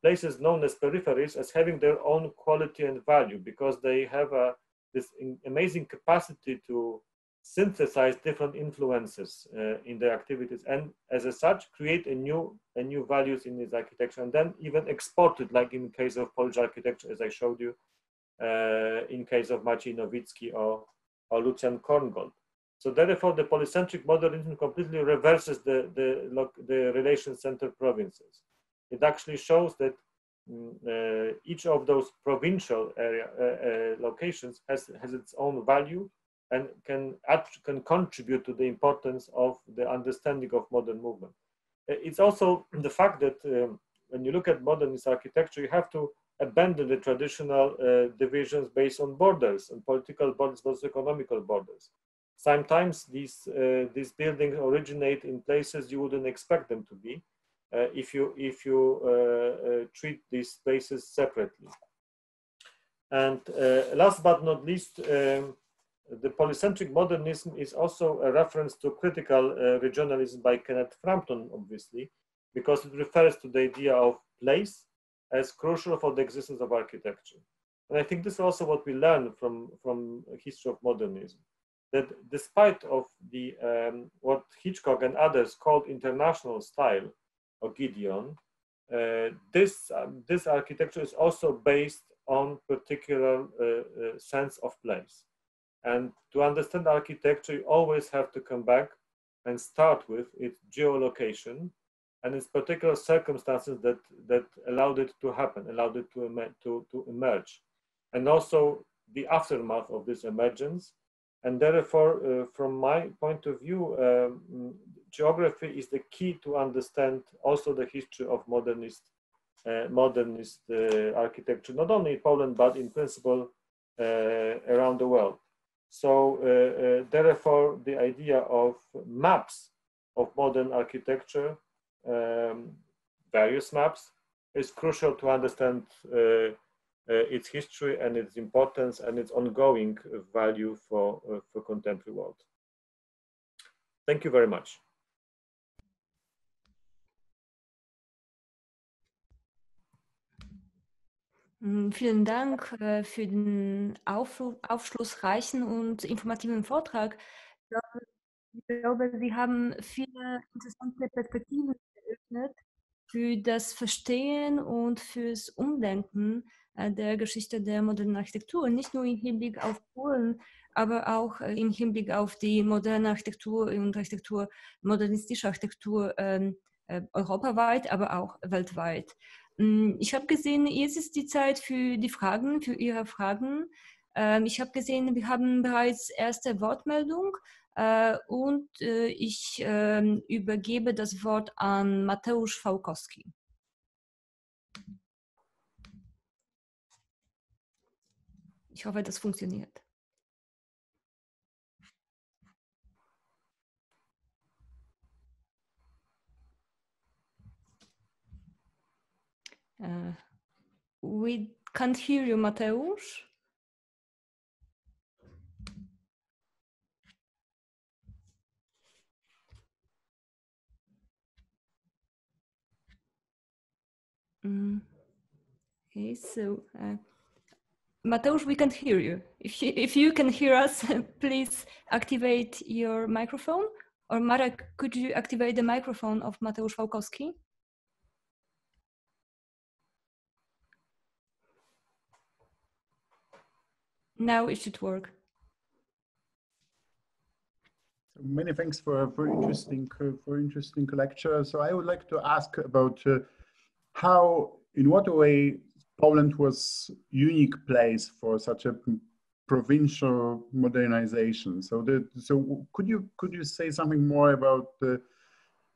places known as peripheries as having their own quality and value, because they have this amazing capacity to synthesize different influences in their activities, and as such create a new values in its architecture, and then even export it, like in case of Polish architecture, as I showed you, in case of Machi Novitskiy or Lucian Korngold. So therefore, the polycentric modernism completely reverses the relation center provinces. It actually shows that each of those provincial area locations has its own value and can contribute to the importance of the understanding of modern movement. It's also the fact that when you look at modernist architecture, you have to abandon the traditional divisions based on borders and political borders, both economical borders. Sometimes these buildings originate in places you wouldn't expect them to be if you treat these spaces separately. And last but not least, the polycentric modernism is also a reference to critical regionalism by Kenneth Frampton, obviously, because it refers to the idea of place as crucial for the existence of architecture. And I think this is also what we learn from history of modernism, that despite of the what Hitchcock and others called international style or Gideon, this architecture is also based on particular sense of place. And to understand architecture, you always have to come back and start with its geolocation and its particular circumstances that allowed it to happen, allowed it to emerge, and also the aftermath of this emergence. And therefore, from my point of view, geography is the key to understand also the history of modernist architecture, not only in Poland, but in principle around the world. So therefore, the idea of maps of modern architecture, various maps, is crucial to understand its history and its importance and its ongoing value for contemporary world. Thank you very much. Vielen Dank für den aufschlussreichen und informativen Vortrag. Ich glaube, Sie haben viele interessante Perspektiven eröffnet für das Verstehen und fürs Umdenken der Geschichte der modernen Architektur, nicht nur im Hinblick auf Polen, aber auch im Hinblick auf die moderne Architektur und modernistische Architektur europaweit, aber auch weltweit. Ich habe gesehen, jetzt ist die Zeit für die Fragen, für Ihre Fragen. Ich habe gesehen, wir haben bereits erste Wortmeldung und ich übergebe das Wort an Mateusz Fałkowski. Ich hoffe, das funktioniert. We can't hear you, Mateusz. Okay, so Mateusz, we can't hear you. If you can hear us, please activate your microphone. Or Marek, could you activate the microphone of Mateusz Fałkowski? Now it should work. Many thanks for interesting lecture. So I would like to ask about how, in what way, Poland was unique place for such a provincial modernization. So could you say something more about the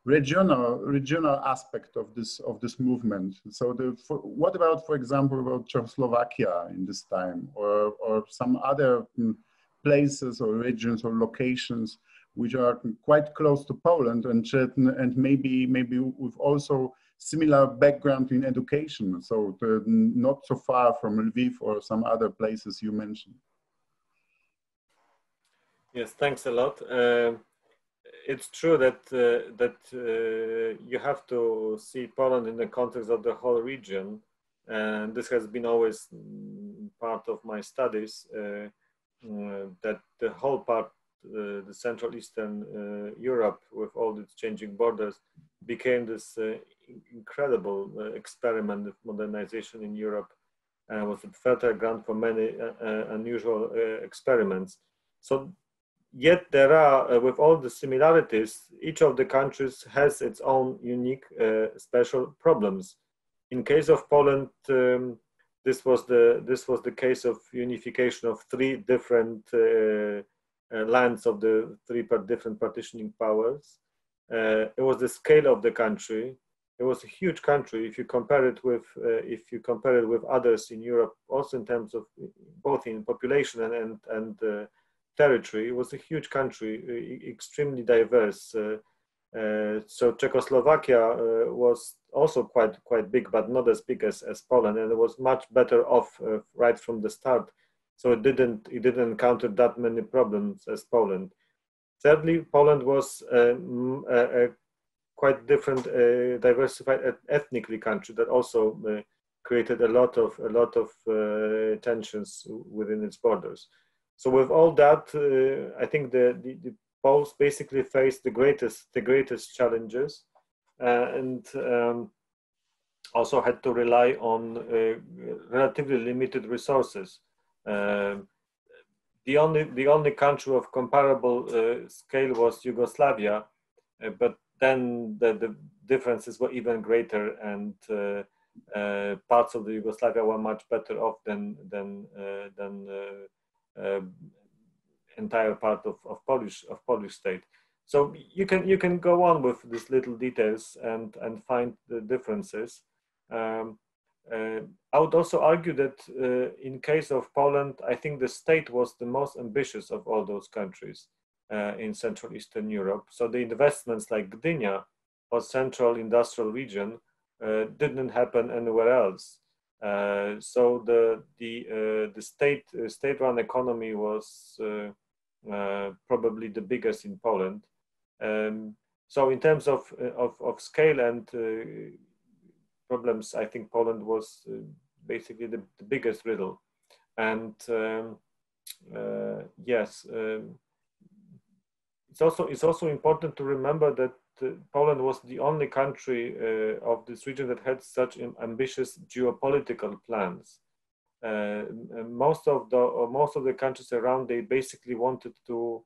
regional aspect of this movement? So what about, for example, about Czechoslovakia in this time, or some other places or regions or locations which are quite close to Poland and maybe with also similar background in education, so not so far from Lviv or some other places you mentioned? Yes, thanks a lot. It's true that you have to see Poland in the context of the whole region, and this has been always part of my studies, that the whole part, the Central Eastern Europe, with all its changing borders, became this incredible experiment of modernization in Europe, and was a fertile ground for many unusual experiments. So, yet there are, with all the similarities, each of the countries has its own unique special problems. In case of Poland, this was the case of unification of three different lands of the three different partitioning powers. It was the scale of the country. It was a huge country if you compare it with others in Europe, also in terms of both in population and territory. It was a huge country, extremely diverse. So Czechoslovakia was also quite big, but not as big as Poland, and it was much better off right from the start. So it didn't encounter that many problems as Poland. Thirdly, Poland was a quite different, diversified ethnically country that also created a lot of tensions within its borders. So with all that, I think the Poles basically faced the greatest challenges, and also had to rely on relatively limited resources. The only country of comparable scale was Yugoslavia, but then the differences were even greater, and parts of the Yugoslavia were much better off than entire part of Polish state. So you can go on with these little details and find the differences. I would also argue that in case of Poland, I think the state was the most ambitious of all those countries in Central Eastern Europe. So the investments like Gdynia or Central Industrial Region didn't happen anywhere else. So the state-run economy was probably the biggest in Poland. So in terms of scale and problems, I think Poland was basically the biggest riddle. And yes, it's also important to remember that Poland was the only country of this region that had such ambitious geopolitical plans. Most of the countries around, they basically wanted to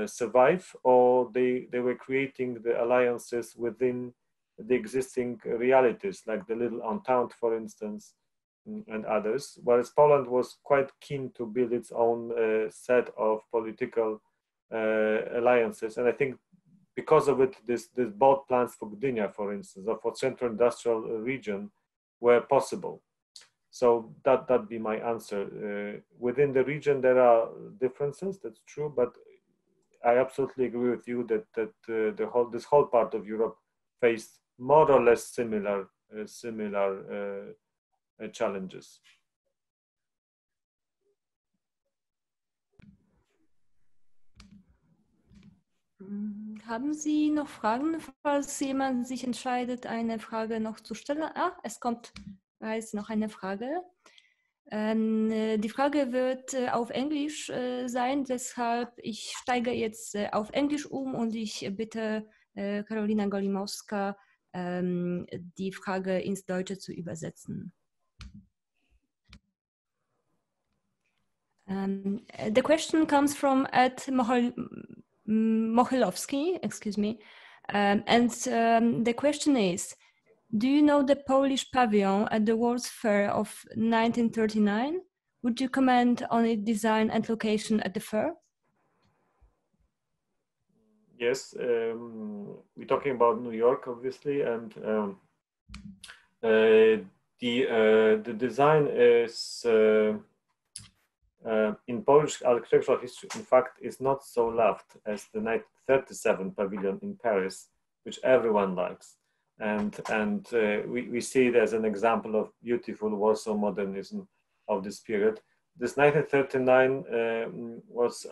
survive, or they were creating the alliances within the existing realities, like the Little Entente, for instance, and others. Whereas Poland was quite keen to build its own set of political alliances, and I think because of it, this bold plans for Gdynia, for instance, or for Central Industrial Region, were possible. So that'd be my answer. Within the region, there are differences. That's true, but I absolutely agree with you that this whole part of Europe faced more or less similar challenges. Haben Sie noch Fragen, falls jemand sich entscheidet, eine Frage noch zu stellen? Da ist noch eine Frage. Die Frage wird auf Englisch sein, deshalb ich steige jetzt auf Englisch um und ich bitte Karolina Golimowska, die Frage ins Deutsche zu übersetzen. The question comes from Mochylowski, excuse me, and the question is, do you know the Polish pavilion at the World's Fair of 1939? Would you comment on its design and location at the fair? Yes, we're talking about New York, obviously, and the design is in Polish architectural history, in fact, is not so loved as the 1937 pavilion in Paris, which everyone likes. And we see it as an example of beautiful Warsaw modernism of this period. This 1939 was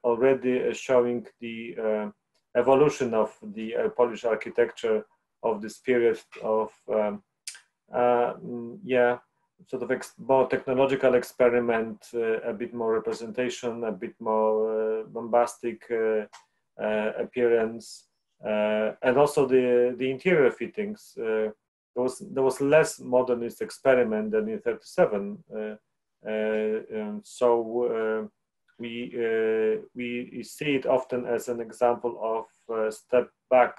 already showing the evolution of the Polish architecture of this period of, sort of more technological experiment, a bit more representation, a bit more bombastic appearance. And also the interior fittings. There was less modernist experiment than in 1937. So we see it often as an example of a step back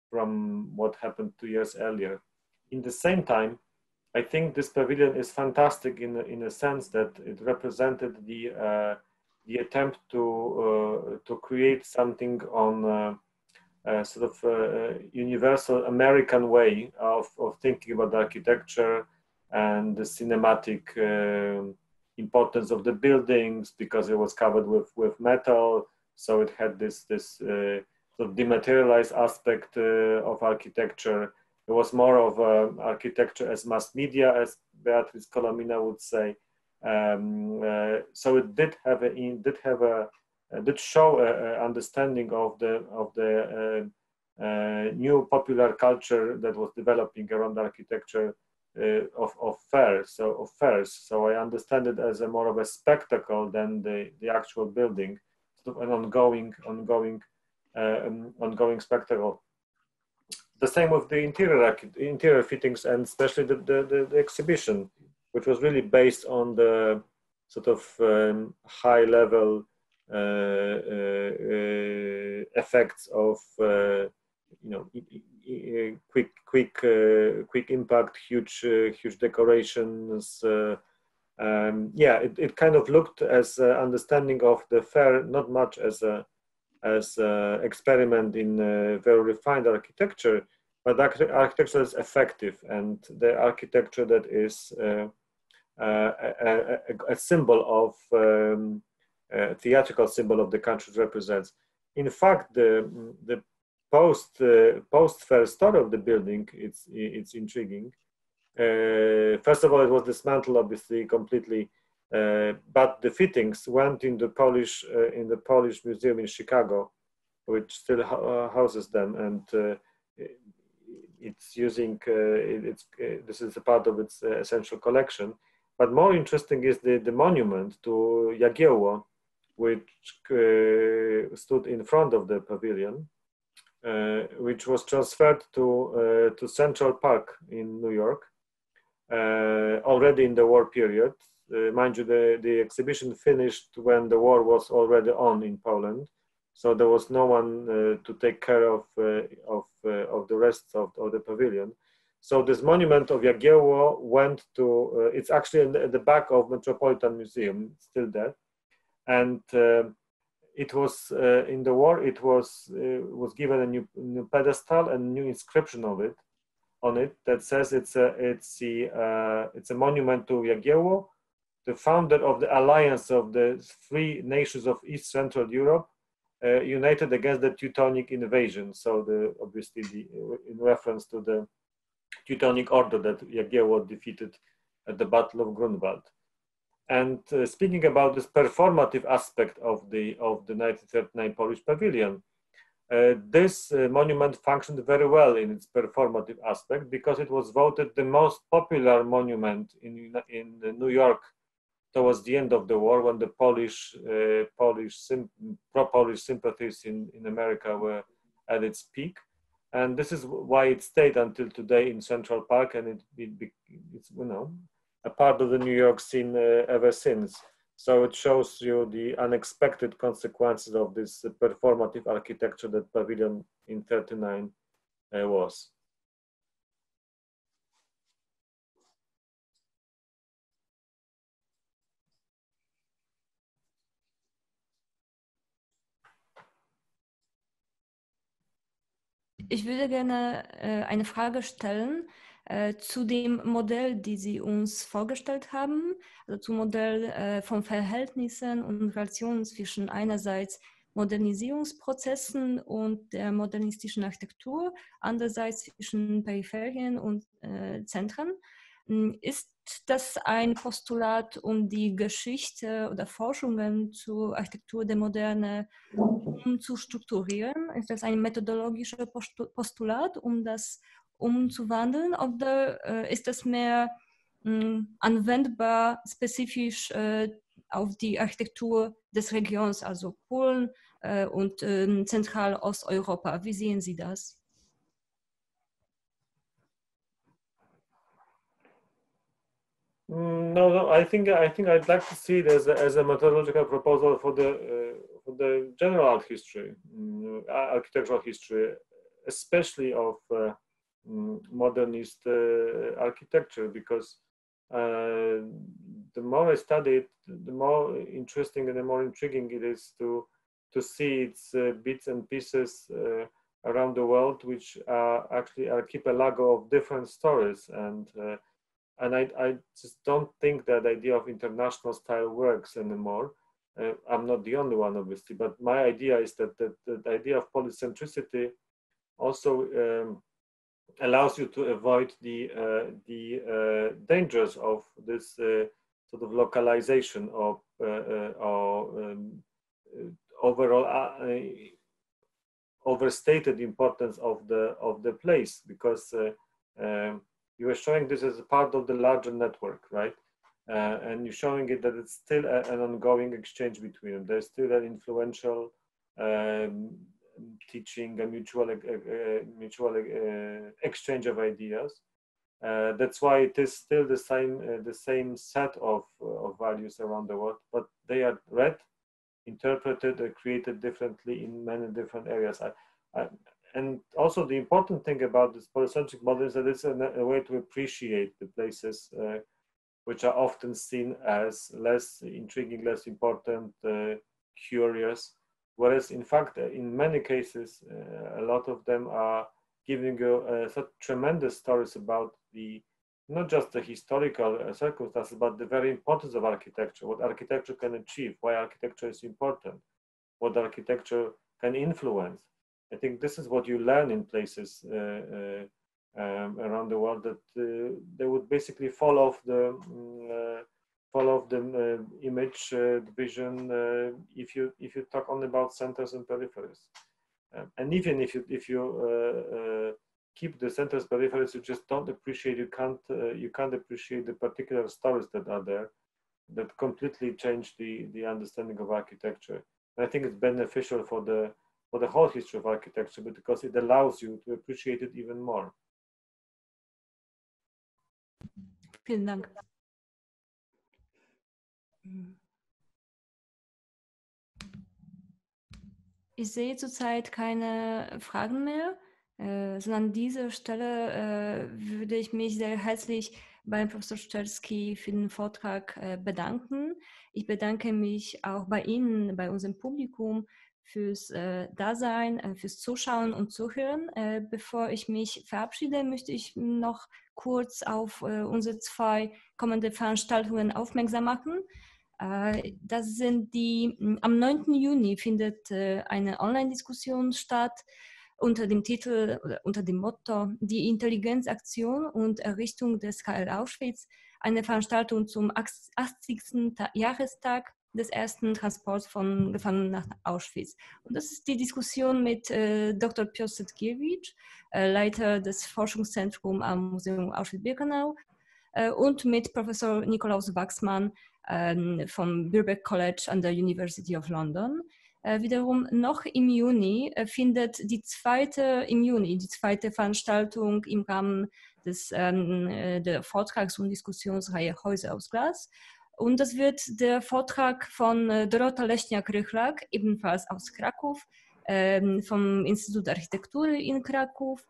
from what happened 2 years earlier. in the same time, I think this pavilion is fantastic in a sense that it represented the attempt to create something on sort of universal American way of thinking about architecture and the cinematic importance of the buildings, because it was covered with metal, so it had this sort of dematerialized aspect of architecture. It was more of architecture as mass media, as Beatrice Colomina would say. So it did show an understanding of the new popular culture that was developing around architecture of fairs. So I understand it as a more of a spectacle than the actual building, sort of an ongoing spectacle. The same with the interior fittings, and especially the exhibition, which was really based on the sort of high level effects of quick impact, huge decorations. Yeah, it kind of looked as understanding of the fair, not much as a experiment in very refined architecture, but architecture is effective, and the architecture that is a symbol of theatrical symbol of the country it represents. In fact, the post-fair story of the building, it's intriguing. First of all, it was dismantled, obviously, completely, but the fittings went in the Polish museum in Chicago, which still houses them, and it's using this is a part of its essential collection. But more interesting is the monument to Yagiowa, which stood in front of the pavilion, which was transferred to Central Park in New York already in the war period. Mind you, the exhibition finished when the war was already on in Poland, so there was no one to take care of the rest of the pavilion. So this monument of Yagiowa went to, it's actually at the back of Metropolitan Museum, still there. And it was, in the war, it was given a new pedestal and a new inscription on it that says it's a monument to Yagiowa, the founder of the alliance of the three nations of East Central Europe, united against the Teutonic invasion. So obviously in reference to the Teutonic order that Yagiowa defeated at the Battle of Grunwald. And speaking about this performative aspect of the 1939 Polish pavilion, this monument functioned very well in its performative aspect, because it was voted the most popular monument in New York towards the end of the war, when the pro-Polish sympathies in America were at its peak. And this is why it stayed until today in Central Park, and it's a part of the New York scene ever since. So it shows you the unexpected consequences of this performative architecture that pavilion in 1939 was. Ich würde gerne eine Frage stellen zu dem Modell, die Sie uns vorgestellt haben, also zum Modell von Verhältnissen und Relationen zwischen einerseits Modernisierungsprozessen und der modernistischen Architektur, andererseits zwischen Peripherien und Zentren. Ist das ein Postulat, um die Geschichte oder Forschungen zur Architektur der Moderne zu strukturieren? Ist das ein methodologisches Postulat, um das umzuwandeln, oder ist das mehr anwendbar spezifisch auf die Architektur des Regions, also Polen und Zentral-Osteuropa? Wie sehen Sie das? No, I think I'd like to see it as a methodological proposal for the general art history, architectural history, especially of modernist architecture, because the more I study it, the more interesting and the more intriguing it is to see its bits and pieces around the world, which are actually archipelago of different stories. And I just don't think that idea of international style works anymore. I'm not the only one, obviously, but my idea is that the idea of polycentricity also allows you to avoid the dangers of this sort of localization or overall overstated importance of the place, because you are showing this as a part of the larger network, right? And you're showing it that it's still an ongoing exchange between them. There's still an influential teaching, a mutual exchange of ideas. That's why it is still the same set of values around the world, but they are read, interpreted, created differently in many different areas. And also the important thing about this polycentric model is that it's a way to appreciate the places which are often seen as less intriguing, less important, curious. Whereas in fact, in many cases, a lot of them are giving you such tremendous stories about not just the historical circumstances, but the very importance of architecture, what architecture can achieve, why architecture is important, what architecture can influence. I think this is what you learn in places around the world, that they would basically fall off the image, the vision, if you talk only about centers and peripheries. And even if you keep the centers, peripheries, you just don't appreciate. You can't appreciate the particular stories that are there, that completely change the understanding of architecture. And I think it's beneficial for the whole history of architecture, because it allows you to appreciate it even more. Vielen Dank. Ich sehe zurzeit keine Fragen mehr, sondern an dieser Stelle würde ich mich sehr herzlich beim Professor Szczerski für den Vortrag bedanken. Ich bedanke mich auch bei Ihnen, bei unserem Publikum, fürs Dasein, fürs Zuschauen und Zuhören. Bevor ich mich verabschiede, möchte ich noch kurz auf unsere 2 kommende Veranstaltungen aufmerksam machen. Das sind am 9. Juni findet eine Online-Diskussion statt unter dem Titel oder unter dem Motto Die Intelligenzaktion und Errichtung des KL Auschwitz, eine Veranstaltung zum 80. Jahrestag des ersten Transports von Gefangenen nach Auschwitz. Und das ist die Diskussion mit Dr. Piotr Setkiewicz, Leiter des Forschungszentrums am Museum Auschwitz-Birkenau, und mit Professor Nikolaus Wachsmann vom Birkbeck College an der University of London. Wiederum noch im Juni findet die zweite Veranstaltung im Rahmen der Vortrags- und Diskussionsreihe Häuser aus Glas. Und das wird der Vortrag von Dorota Leśniak-Rychlak, ebenfalls aus Kraków, vom Institut Architektur in Kraków.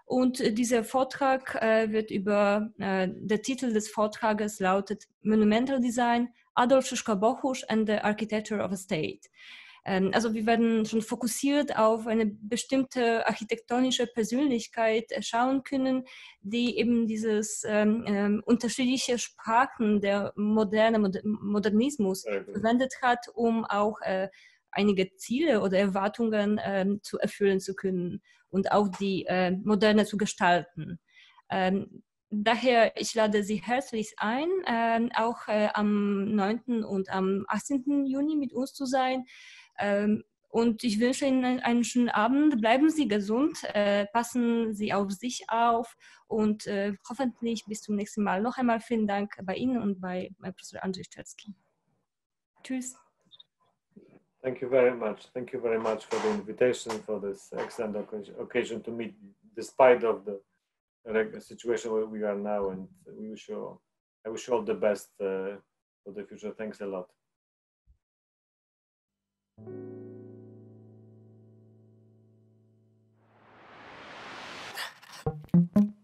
Und dieser Vortrag der Titel des Vortrages lautet Monumental Design, Adolf Szyszko-Bochusz and the Architecture of a State. Also wir werden schon fokussiert auf eine bestimmte architektonische Persönlichkeit schauen können, die eben dieses unterschiedliche Sprachen der Modernismus verwendet hat, um auch einige Ziele oder Erwartungen zu erfüllen zu können und auch die Moderne zu gestalten. Daher, ich lade Sie herzlich ein, auch am 9. und am 18. Juni mit uns zu sein. Und ich wünsche Ihnen einen schönen Abend. Bleiben Sie gesund, passen Sie auf sich auf und hoffentlich bis zum nächsten Mal. Noch einmal vielen Dank bei Ihnen und bei Professor Andrzej Szczerski. Tschüss. Thank you very much. Thank you very much for the invitation, for this excellent occasion to meet, despite of the situation where we are now. And I wish you all the best for the future. Thanks a lot. you.